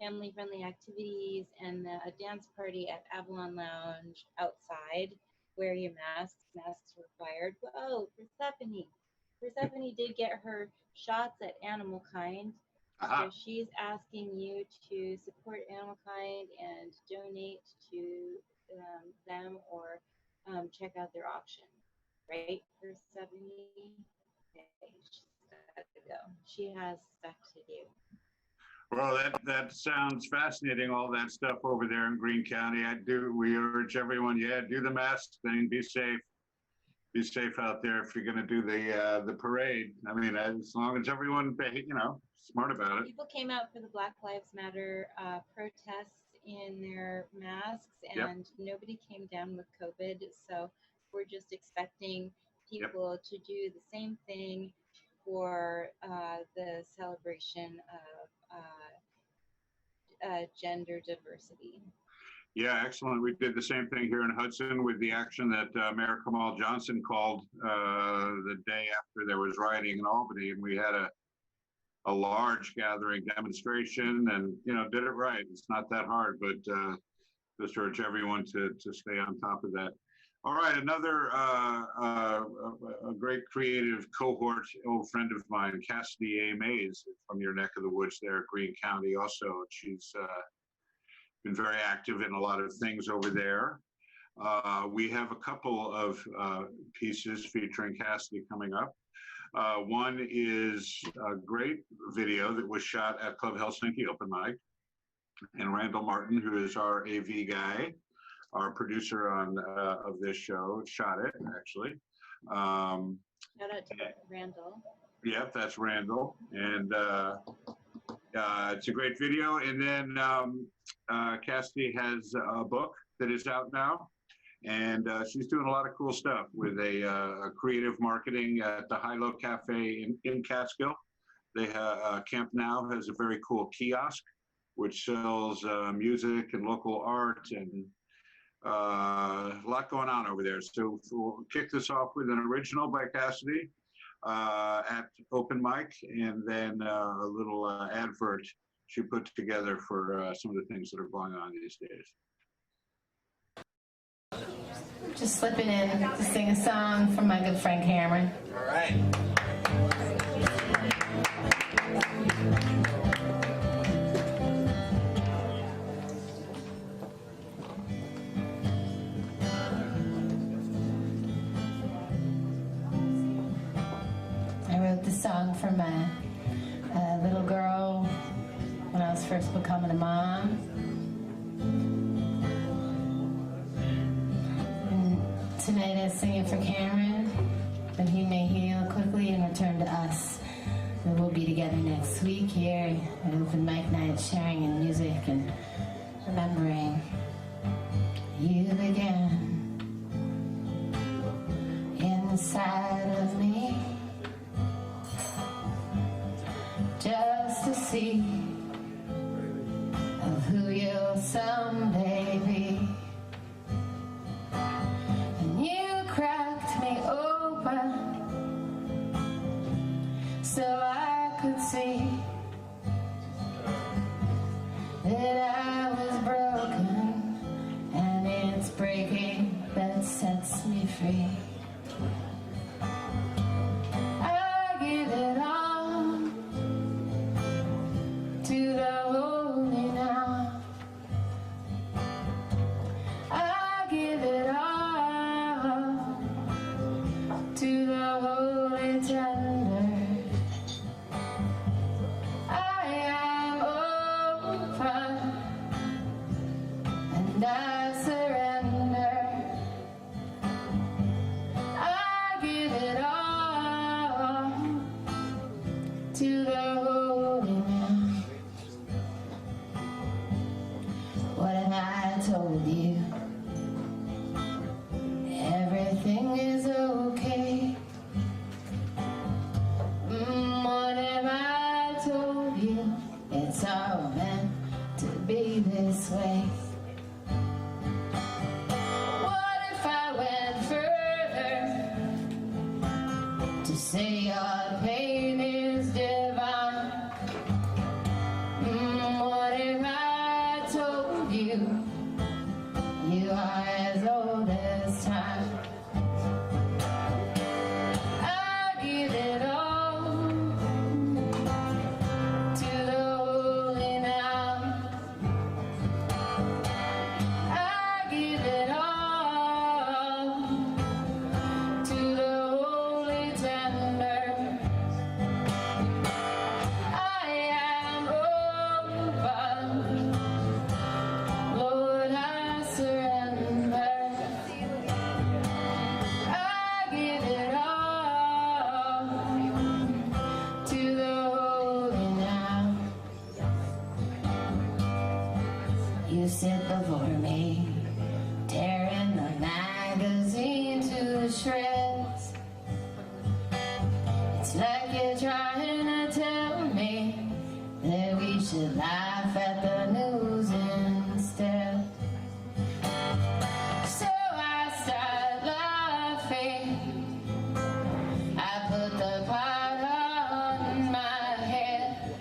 family-friendly activities and a dance party at Avalon Lounge outside. Wear your masks. Masks required. Whoa, Persephone. Persephone did get her shots at Animal Kind. So she's asking you to support Animal Kind and donate to them or check out their auction. Right, Persephone? Okay, she's got to go. She has stuff to do. Well, that sounds fascinating, all that stuff over there in Greene County. We urge everyone, do the mask thing, be safe. Be safe out there if you're gonna do the parade. I mean, as long as everyone, smart about it. People came out for the Black Lives Matter protests in their masks, and nobody came down with COVID. So we're just expecting people to do the same thing for the celebration of gender diversity. Yeah, excellent. We did the same thing here in Hudson with the action that Mayor Kamal Johnson called the day after there was rioting in Albany, and we had a large gathering demonstration, and did it right. It's not that hard, but just urge everyone to stay on top of that. All right, another a great creative cohort, old friend of mine, Cassidy A. Mays from your neck of the woods there, Greene County. Also, she's been very active in a lot of things over there. We have a couple of pieces featuring Cassidy coming up. One is a great video that was shot at Club Helsinki Open Mic. And Randall Martin, who is our AV guy, our producer of this show, shot it, actually. Shout out to Randall. Yep, that's Randall. And it's a great video. And then Cassidy has a book that is out now. And she's doing a lot of cool stuff with a creative marketing at the High Low Cafe in Catskill. Camp Now has a very cool kiosk, which sells music and local art and a lot going on over there. So we'll kick this off with an original by Cassidy at Open Mic, and then a little advert she put together for some of the things that are going on these days. Just slipping in to sing a song from my good friend Cameron. All right. I wrote this song for my little girl when I was first becoming a mom. Tonight I sing it for Cameron, that he may heal quickly and return to us. And we'll be together next week here at Open Mic Night, sharing in music and remembering you again. Inside of me, just to see of who you'll someday be. You cracked me open so I could see that I was broken, and it's breaking that sets me free. I give it all to the holy now. I give it all to the holy tender. I am open and I surrender. I give it all to the holy now. What have I told you? Everything is okay. What have I told you? It's all meant to be this way. What if I went further to say your pain is divine? What if I told you you sit before me, tearing the magazine to shreds. It's like you're trying to tell me that we should laugh at the news instead. So I start laughing. I put the pot on my head,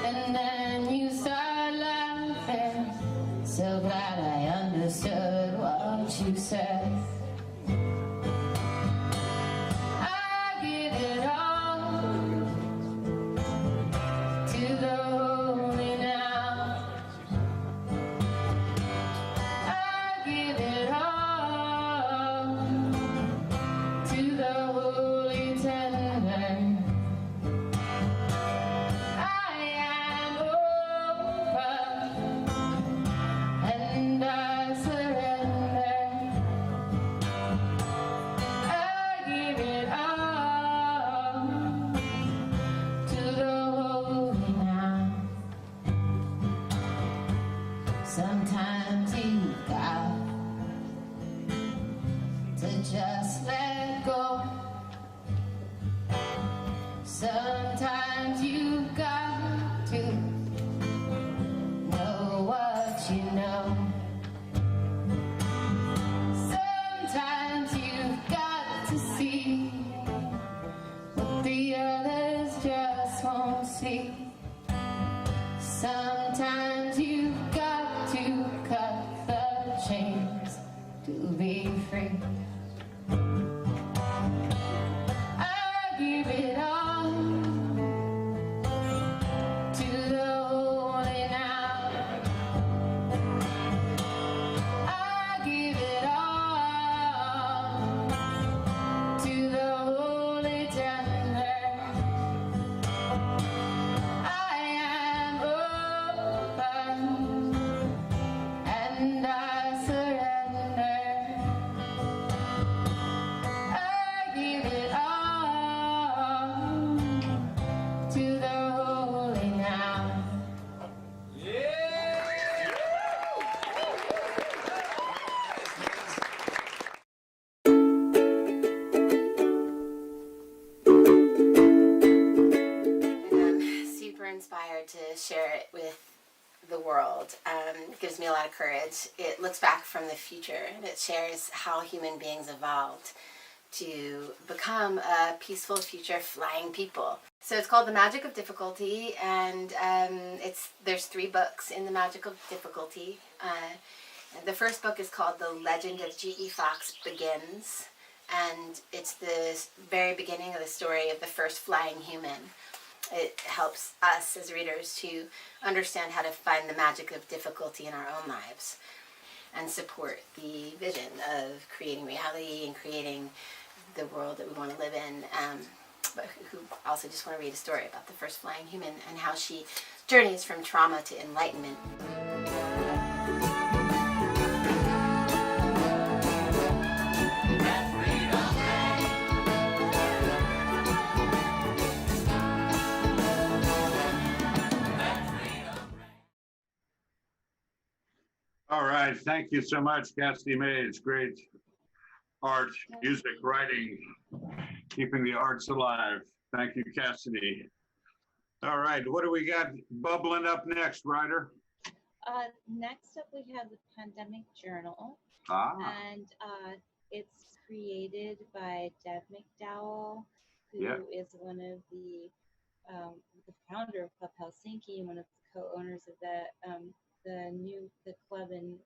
and then you start laughing. So glad I understood what you said. I give it all to the holy now. I give it all to the holy tender. I am open and I surrender. I give it all to the holy now. Sometimes you got to just let go. Sometimes you got to know what you know. Sometimes you've got to see what the others just won't see. Sometimes you've got to cut the chains to be free. I give it all to the holy now. I give it all to the holy tender. I am open and I surrender. I give it all to the holy now. I'm super inspired to share it with the world. It gives me a lot of courage. It looks back from the future and it shares how human beings evolved to become a peaceful future flying people. So it's called The Magic of Difficulty, and there's 3 books in The Magic of Difficulty. The first book is called The Legend of G.E. Fox Begins, and it's the very beginning of the story of the first flying human. It helps us as readers to understand how to find the magic of difficulty in our own lives and support the vision of creating reality and creating the world that we want to live in, but who also just want to read a story about the first flying human and how she journeys from trauma to enlightenment. All right, thank you so much, Cassidy Mays. Great art, music, writing, keeping the arts alive. Thank you, Cassidy. All right, what do we got bubbling up next, Ryder? Next up, we have the Pandemic Journal, and it's created by Deb McDowell, who is one of the founder of Club Helsinki, one of the co-owners of the club in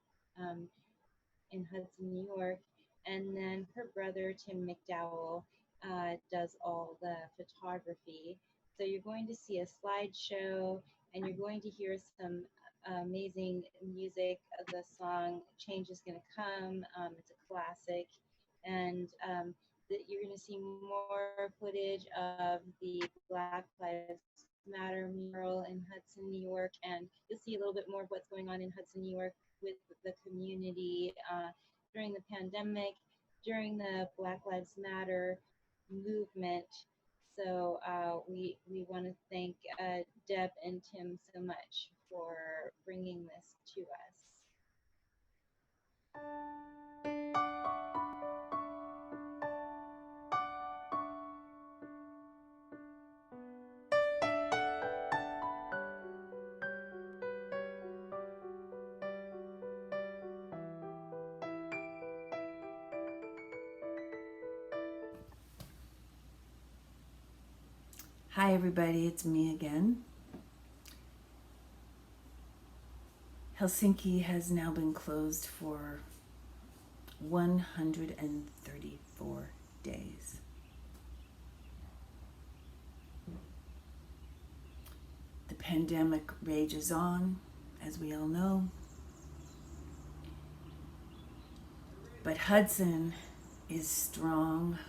Hudson, New York, and then her brother Tim McDowell does all the photography. So you're going to see a slideshow, and you're going to hear some amazing music. The song "Change Is Gonna Come." It's a classic, and you're going to see more footage of the Black Lives Matter mural in Hudson, New York, and you'll see a little bit more of what's going on in Hudson, New York with the community during the pandemic, during the Black Lives Matter movement. So we want to thank Deb and Tim so much for bringing this to us. Hi everybody, it's me again. Helsinki has now been closed for 134 days. The pandemic rages on, as we all know. But Hudson is strong.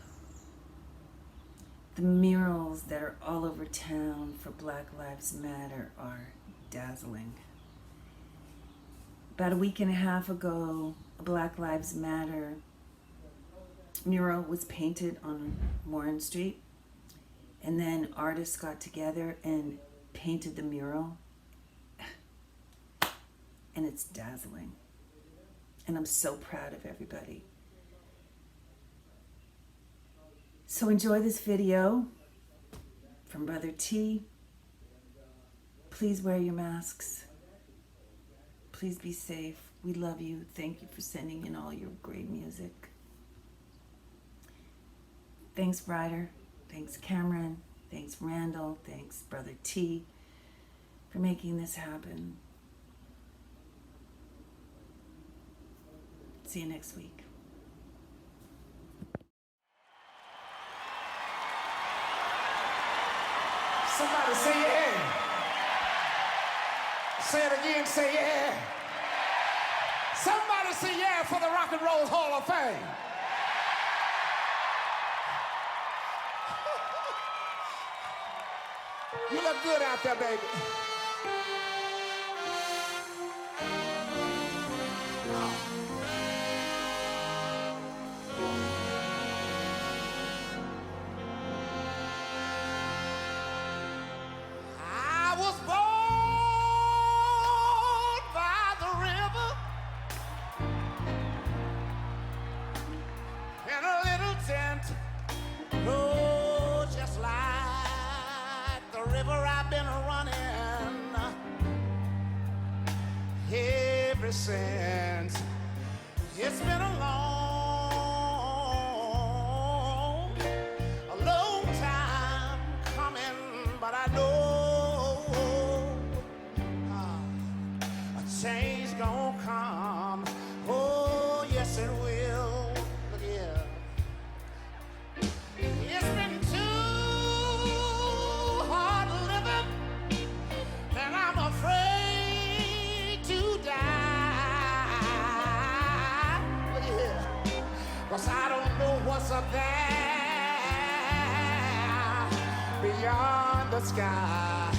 The murals that are all over town for Black Lives Matter are dazzling. About a week and a half ago, a Black Lives Matter mural was painted on Warren Street, and then artists got together and painted the mural, and it's dazzling. And I'm so proud of everybody. So enjoy this video from Brother T. Please wear your masks. Please be safe. We love you. Thank you for sending in all your great music. Thanks, Ryder. Thanks, Cameron. Thanks, Randall. Thanks, Brother T, for making this happen. See you next week. Somebody say yeah. Say it again, say yeah. Somebody say yeah for the Rock and Roll Hall of Fame. You look good out there, baby. I was born by the river in a little tent. Oh, just like the river I've been running ever since. It's been a long time coming, but I know a change gonna come. Oh, yes it will. Look here. It's been too hard living, and I'm afraid to die. Look here. 'Cause I don't know what's up there beyond the sky.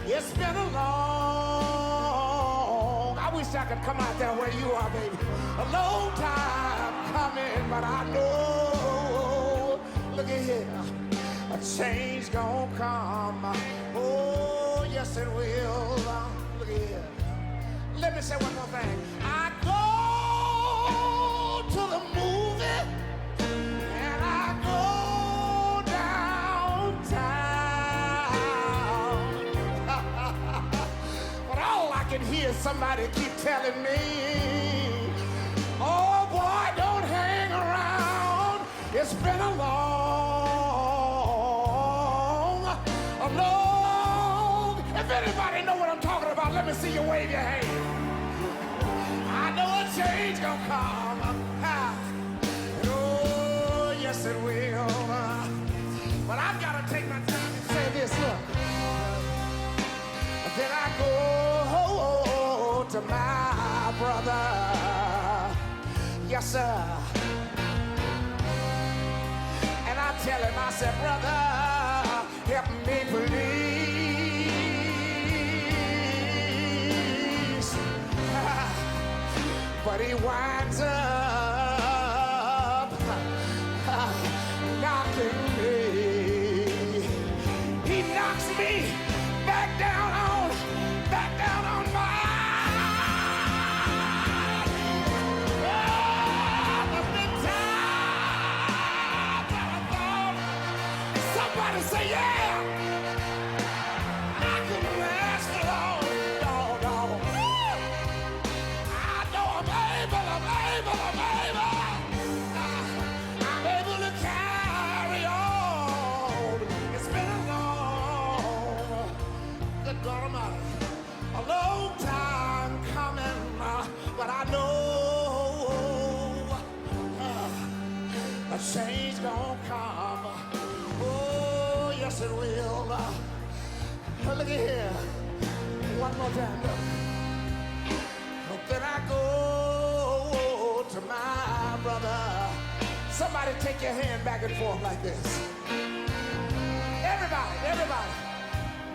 It's been a long, I wish I could come out there where you are, baby. A long time coming, but I know, look at here, a change gonna come. Oh, yes it will. Look at here. Let me say one more thing. I go to the movie and I go downtown. But all I can hear is somebody keep telling me, oh boy, don't hang around. It's been a long. If anybody know what I'm talking about, let me see you wave your hand. I know a change gonna come. Oh, yes it will. But I've got to take my time and say this, look. Then I go to my brother. Yes, sir. And I tell him, I said, brother, help me please. But he winds up knocking me. He knocks me back down on my. Oh, change gonna come. Oh, yes it will. Look at here. One more time. Look. Then I go to my brother. Somebody take your hand back and forth like this. Everybody.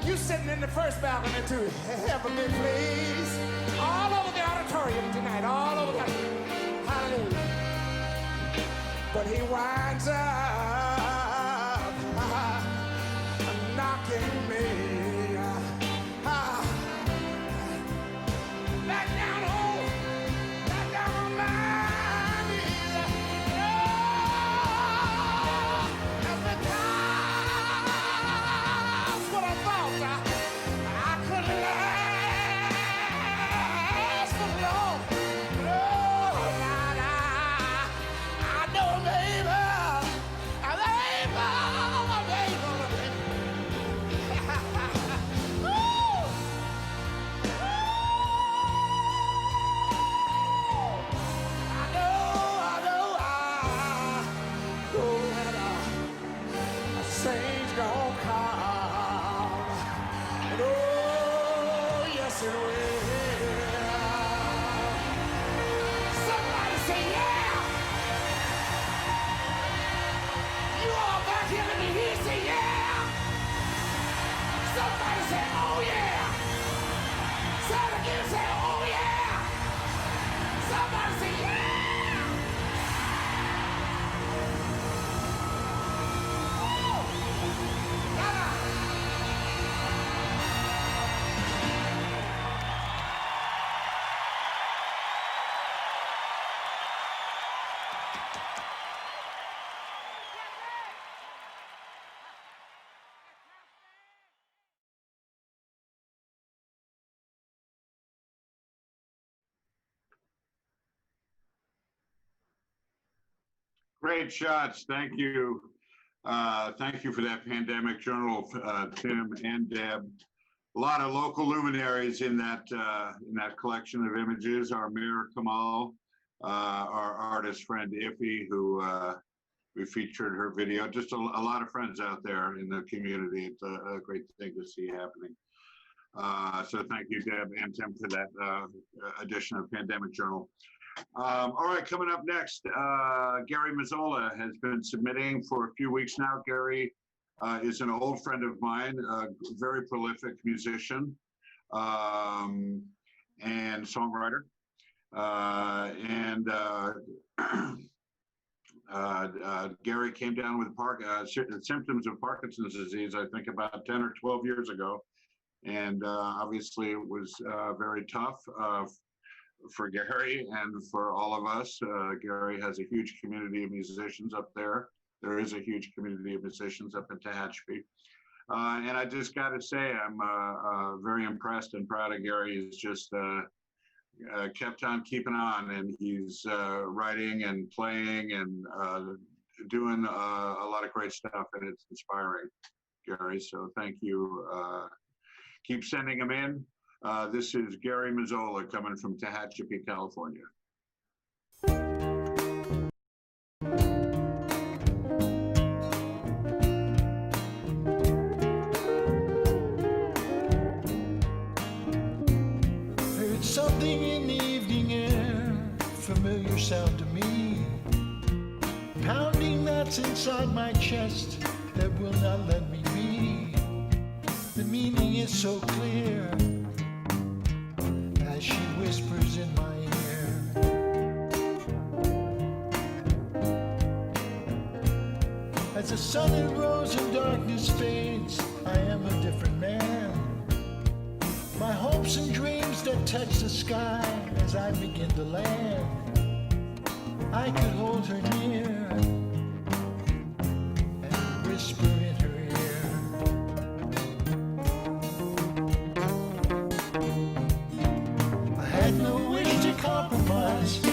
You sitting in the first balcony too. Help me, please. All over the auditorium tonight. All over the hallelujah. But he winds up knocking me back down on my knees. Every time's what I thought I could last for long. I know, baby. Change gonna come. And oh, yes it will. Somebody say yeah. You all back here, let me hear you say yeah. Somebody say oh yeah. Say it again, say oh yeah. Somebody say yeah. Great shots. Thank you. Thank you for that Pandemic Journal, Tim and Deb. A lot of local luminaries in that collection of images. Our Mayor Kamal, our artist friend Iffy, who we featured her video. Just a lot of friends out there in the community. It's a great thing to see happening. So thank you, Deb and Tim, for that edition of Pandemic Journal. All right, coming up next, Gary Mazzola has been submitting for a few weeks now. Gary is an old friend of mine, a very prolific musician and songwriter. Gary came down with symptoms of Parkinson's disease, I think about 10 or 12 years ago. And obviously it was very tough for Gary and for all of us. Gary has a huge community of musicians up there. There is a huge community of musicians up in Tehachapi. And I just got to say, I'm very impressed and proud of Gary. He's just kept on keeping on, and he's writing and playing and doing a lot of great stuff, and it's inspiring, Gary. So thank you. Keep sending them in. This is Gary Mazzola coming from Tehachapi, California. Heard something in the evening air, familiar sound to me, pounding that's inside my chest that will not let me be. The meaning is so clear as she whispers in my ear. As the sun it rose and darkness fades, I am a different man. My hopes and dreams that touch the sky as I begin to land. I could hold her near and whisper in her ear. I had no wish to compromise. I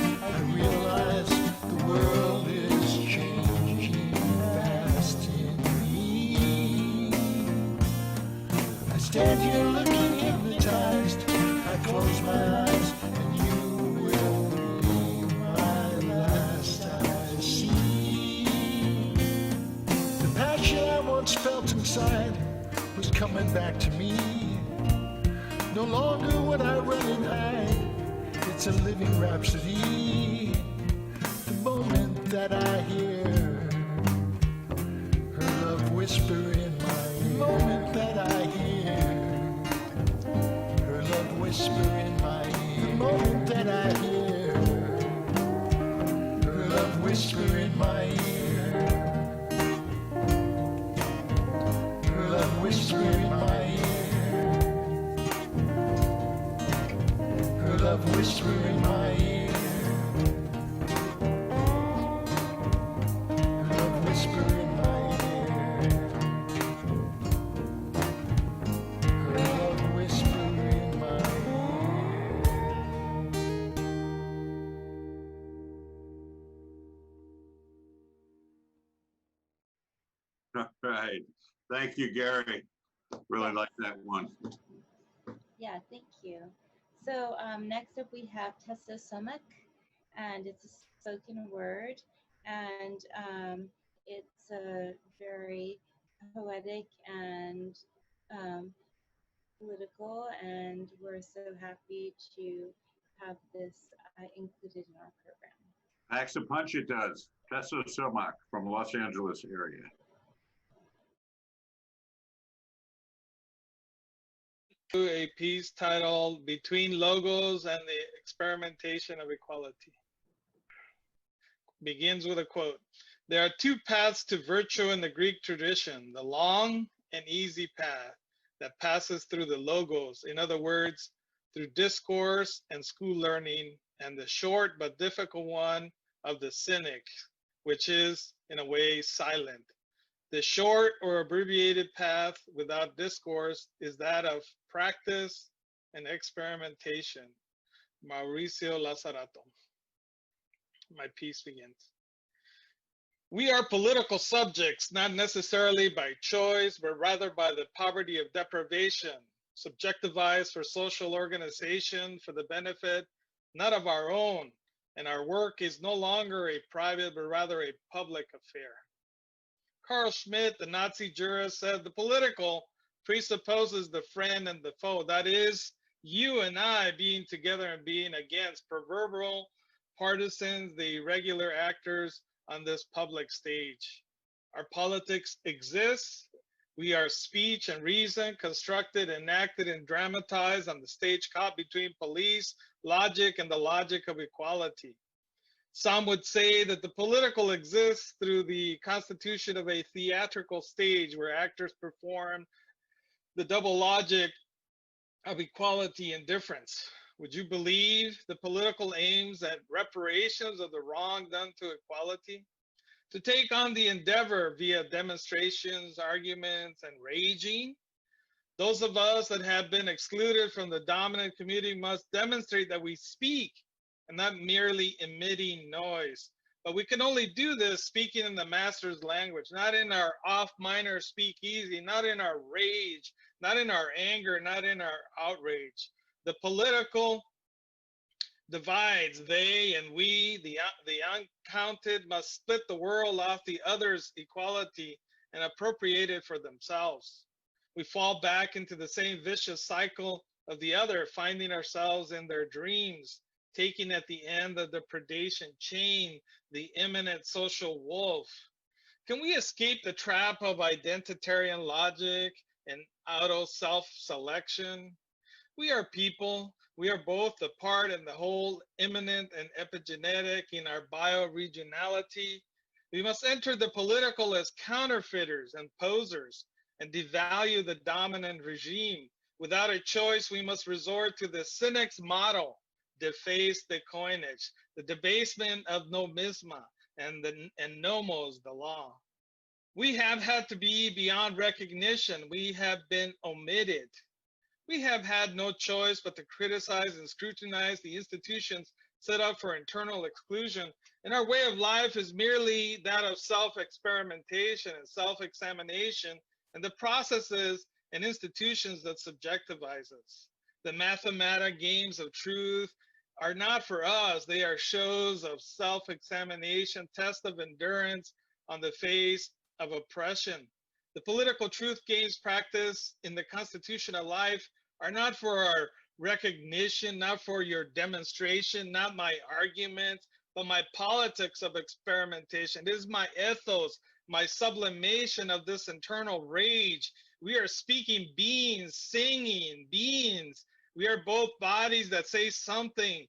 realized the world is changing fast in me. I stand here looking hypnotized. I close my eyes and you will be my last I see. coming back to me. No longer would I run and hide. It's a living rhapsody. The moment that I hear her love whisper in my ear. The moment that I hear her love whisper in my ear. The moment that I hear her love whisper in my ear. Her love whisper in my ear. Her love whisper in my ear. Her love whisper in my ear. Her love whisper in my All right. Thank you, Gary. Really like that one. Yeah, thank you. So next up we have Tessa Somak, and it's a spoken word, and it's a very poetic and political, and we're so happy to have this included in our program. Packs a punch it does. Tessa Somak from Los Angeles area. A piece titled Between Logos and the Experimentation of Equality. Begins with a quote. There are two paths to virtue in the Greek tradition, the long and easy path that passes through the logos, in other words, through discourse and school learning, and the short but difficult one of the cynic, which is, in a way, silent. The short or abbreviated path without discourse is that of practice and experimentation. Mauricio Lazarato. My piece begins. We are political subjects, not necessarily by choice, but rather by the poverty of deprivation, subjectivized for social organization for the benefit not of our own, and our work is no longer a private, but rather a public affair. Carl Schmitt, the Nazi jurist, said the political presupposes the friend and the foe. That is, you and I being together and being against proverbial partisans, the irregular actors on this public stage. Our politics exists. We are speech and reason constructed, enacted, and dramatized on the stage caught between police, logic, and the logic of equality. Some would say that the political exists through the constitution of a theatrical stage where actors perform the double logic of equality and difference. Would you believe the political aims at reparations of the wrong done to equality? To take on the endeavor via demonstrations, arguments, and raging? Those of us that have been excluded from the dominant community must demonstrate that we speak and not merely emitting noise. But we can only do this speaking in the master's language, not in our off minor speakeasy, not in our rage, not in our anger, not in our outrage. The political divides, they and we, the uncounted, must split the world off the other's equality and appropriate it for themselves. We fall back into the same vicious cycle of the other, finding ourselves in their dreams, taking at the end of the predation chain the imminent social wolf. Can we escape the trap of identitarian logic and auto self-selection? We are people. We are both the part and the whole, immanent and epigenetic in our bioregionality. We must enter the political as counterfeiters and posers and devalue the dominant regime. Without a choice, we must resort to the cynic's model, deface the coinage, the debasement of nomisma, and nomos, the law. We have had to be beyond recognition. We have been omitted. We have had no choice but to criticize and scrutinize the institutions set up for internal exclusion, and our way of life is merely that of self-experimentation and self-examination, and the processes and institutions that subjectivize us. The mathematic games of truth are not for us. They are shows of self-examination, tests of endurance on the face of oppression. The political truth games practiced in the constitutional life are not for our recognition, not for your demonstration, not my arguments, but my politics of experimentation. This is my ethos, my sublimation of this internal rage. We are speaking beings, singing beings. We are both bodies that say something,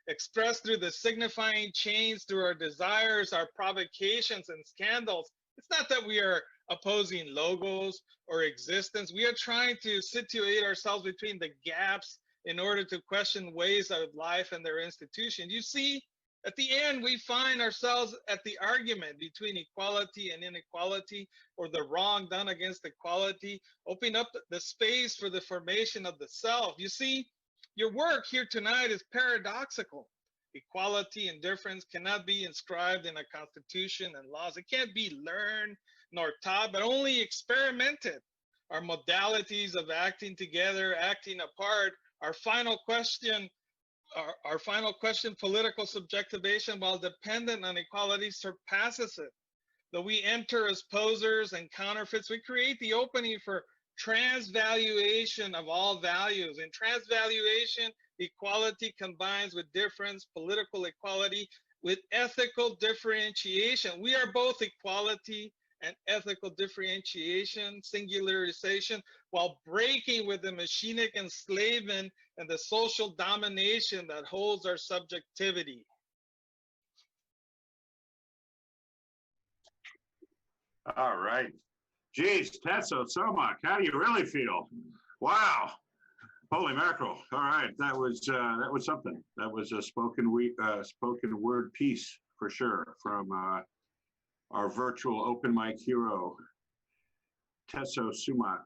expressed through the signifying chains, through our desires, our provocations and scandals. It's not that we are opposing logos or existence. We are trying to situate ourselves between the gaps in order to question ways of life and their institution. You see, at the end, we find ourselves at the argument between equality and inequality, or the wrong done against equality, opening up the space for the formation of the self. You see, your work here tonight is paradoxical. Equality and difference cannot be inscribed in a constitution and laws. It can't be learned nor taught, but only experimented. Our modalities of acting together, acting apart, our final question, political subjectivation, while dependent on equality, surpasses it. Though we enter as posers and counterfeits, we create the opening for transvaluation of all values. In transvaluation, equality combines with difference, political equality with ethical differentiation. We are both equality and ethical differentiation, singularization, while breaking with the machinic enslavement and the social domination that holds our subjectivity. All right. Geez, Tetsu Sumak, how do you really feel? Wow. Holy mackerel. All right. That was something. That was a spoken word piece for sure from our virtual open mic hero, Tetsu Sumak.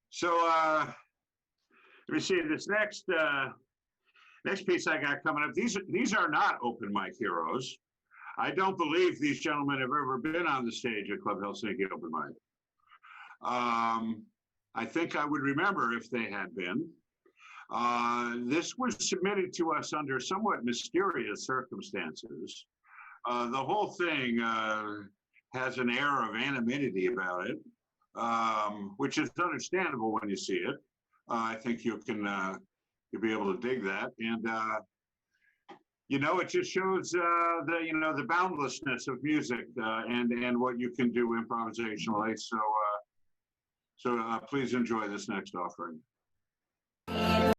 So let me see this next piece I got coming up. These are not open mic heroes. I don't believe these gentlemen have ever been on the stage at Club Helsinki Open Mic. I think I would remember if they had been. This was submitted to us under somewhat mysterious circumstances. The whole thing has an air of anonymity about it, which is understandable when you see it. I think you'll be able to dig that, and it just shows the boundlessness of music and what you can do improvisationally. So please enjoy this next offering. Thank you.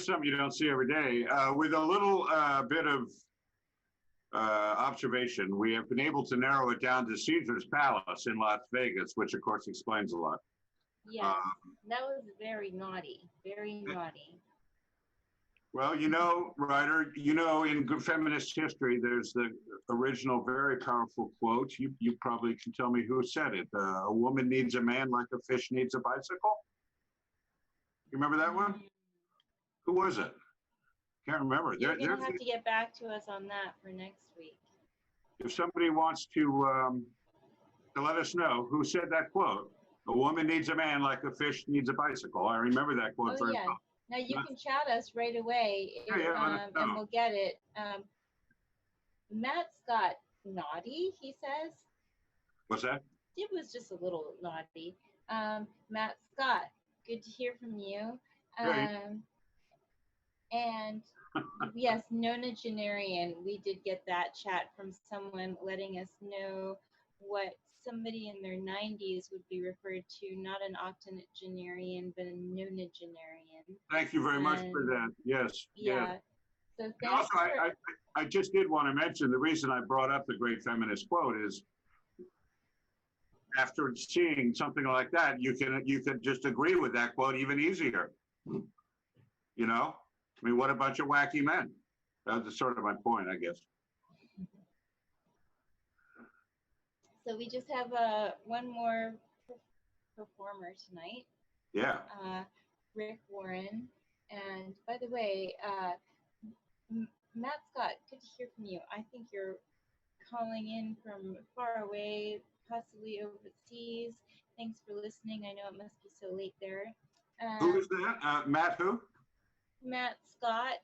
here's something you don't see every day. With a little bit of observation, we have been able to narrow it down to Caesar's Palace in Las Vegas, which of course explains a lot. Yes, that was very naughty, very naughty. Well, you know, Ryder, you know, in good feminist history, there's the original very powerful quote. You probably can tell me who said it. A woman needs a man like a fish needs a bicycle. You remember that one? Who was it? Can't remember. You're going to have to get back to us on that for next week. If somebody wants to let us know who said that quote, a woman needs a man like a fish needs a bicycle. I remember that quote very well. Now you can chat us right away, and we'll get it. Matt Scott, naughty, he says. What's that? It was just a little naughty. Matt Scott, good to hear from you. And yes, nonagenarian, we did get that chat from someone letting us know what somebody in their 90s would be referred to, not an octogenarian, but a nonagenarian. Thank you very much for that. Yes. Yeah. So And thanks also, I just did want to mention the reason I brought up the great feminist quote is after seeing something like that, you can just agree with that quote even easier. You know, I mean, what a bunch of wacky men. That's sort of my point, I guess. So we just have one more performer tonight. Yeah. Rick Warren. And by the way, Matt Scott, good to hear from you. I think you're calling in from far away, possibly overseas. Thanks for listening. I know it must be so late there. Who is that? Matt who? Matt Scott.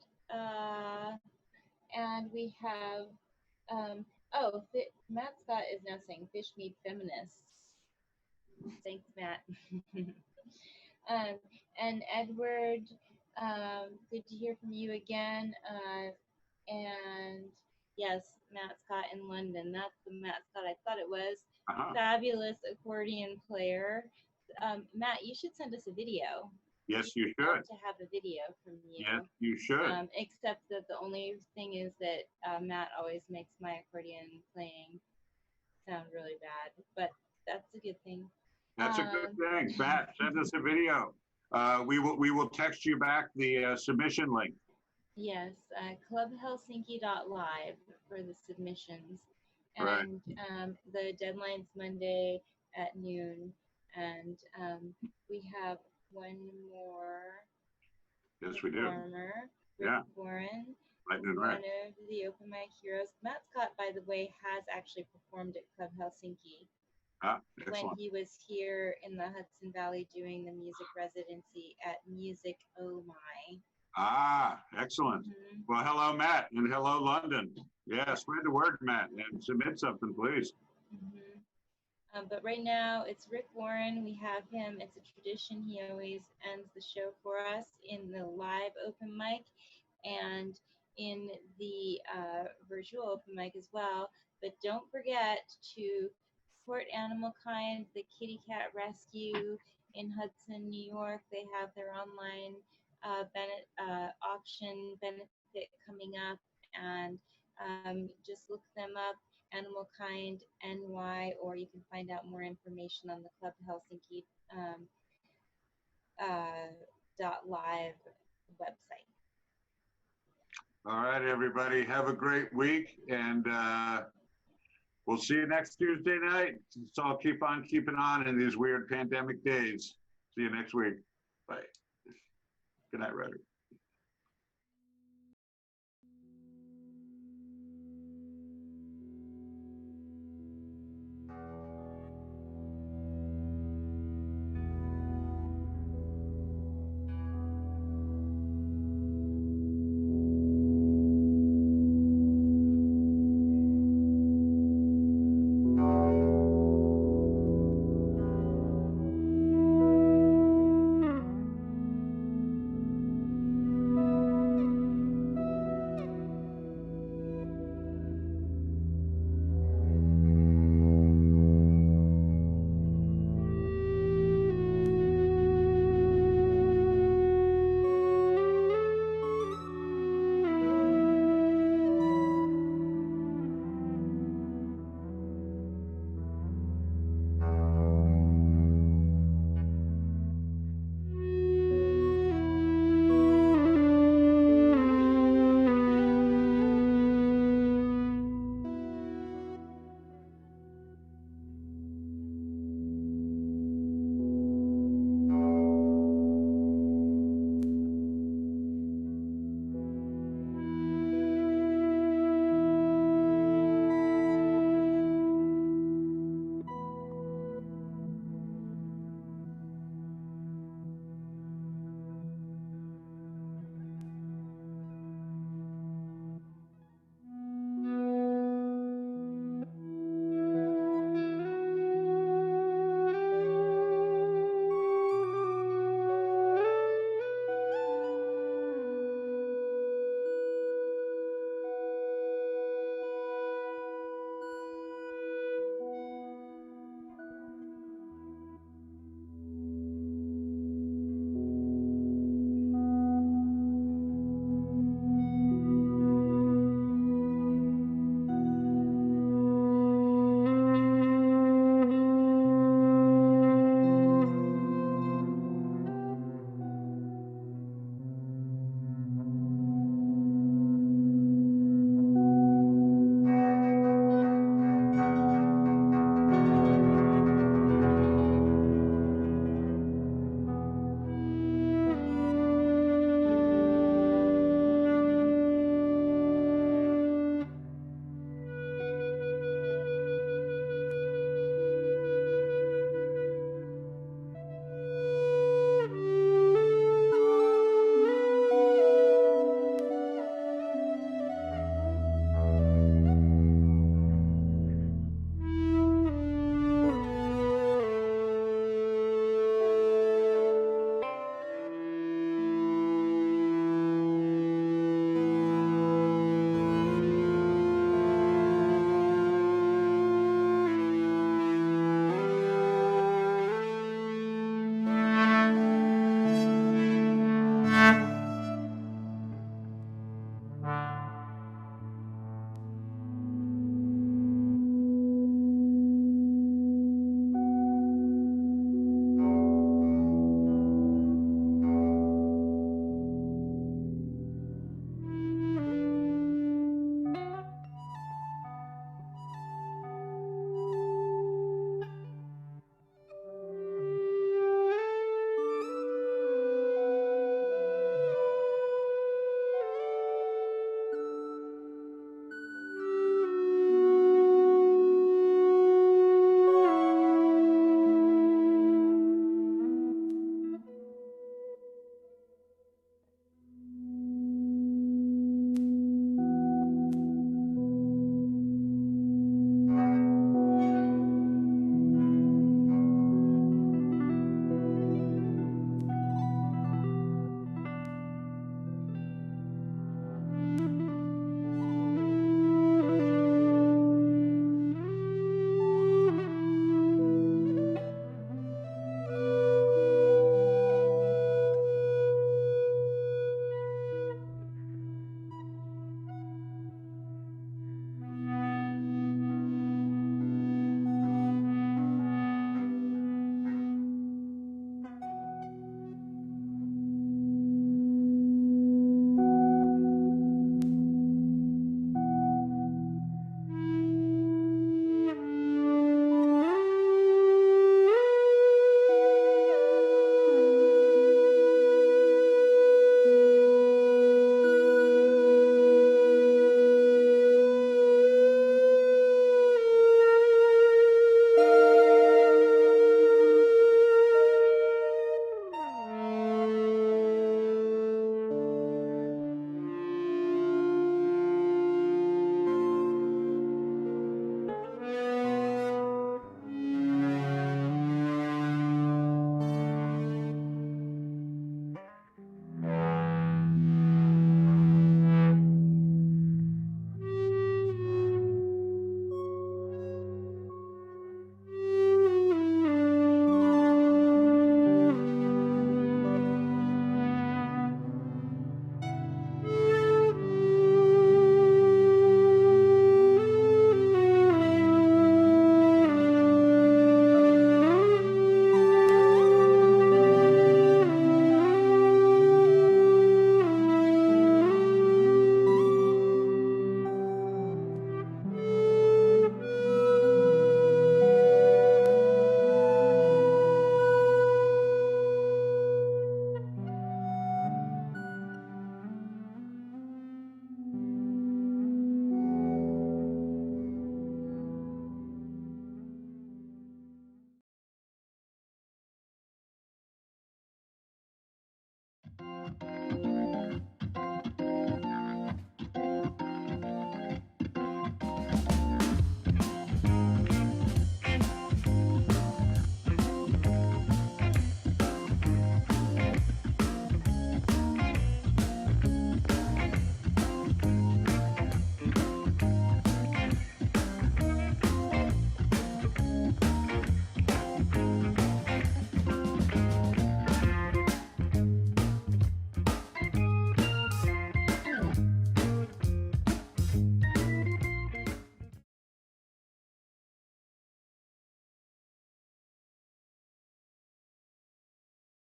And we have, Matt Scott is now saying fish meat feminists. Thanks, Matt. And Edward, good to hear from you again. And yes, Matt Scott in London. That's the Matt Scott I thought it was. Fabulous accordion player. Matt, you should send us a video. Yes, you I'd should. love to have a video from you. Yes, you should. Except that the only thing is that Matt always makes my accordion playing sound really bad, but that's a good thing. That's a good thing. Matt, send us a video. We will text you back the submission link. Yes, clubhelsinki.live for the submissions. Right. And the deadline's Monday at noon. And we have one more Yes, we do. performer, Rick Yeah. Warren, Lightning one right. of the Open Mic Heroes. Matt Scott, by the way, has actually performed at Club Helsinki when Excellent. he was here in the Hudson Valley doing the music residency at Music Oh My. Excellent. Well, hello, Matt, and hello, London. Yeah, spread the word, Matt, and submit something, please. But right now it's Rick Warren. We have him. It's a tradition. He always ends the show for us in the live open mic and in the virtual open mic as well. But don't forget to support Animal Kind, the Kitty Cat Rescue in Hudson, New York. They have their online auction benefit coming up, and just look them up, Animal Kind NY, or you can find out more information on the Club Helsinki .live website. All right, everybody, have a great week, and we'll see you next Tuesday night. So I'll keep on keeping on in these weird pandemic days. See you next week. Bye. Good night, Ryder.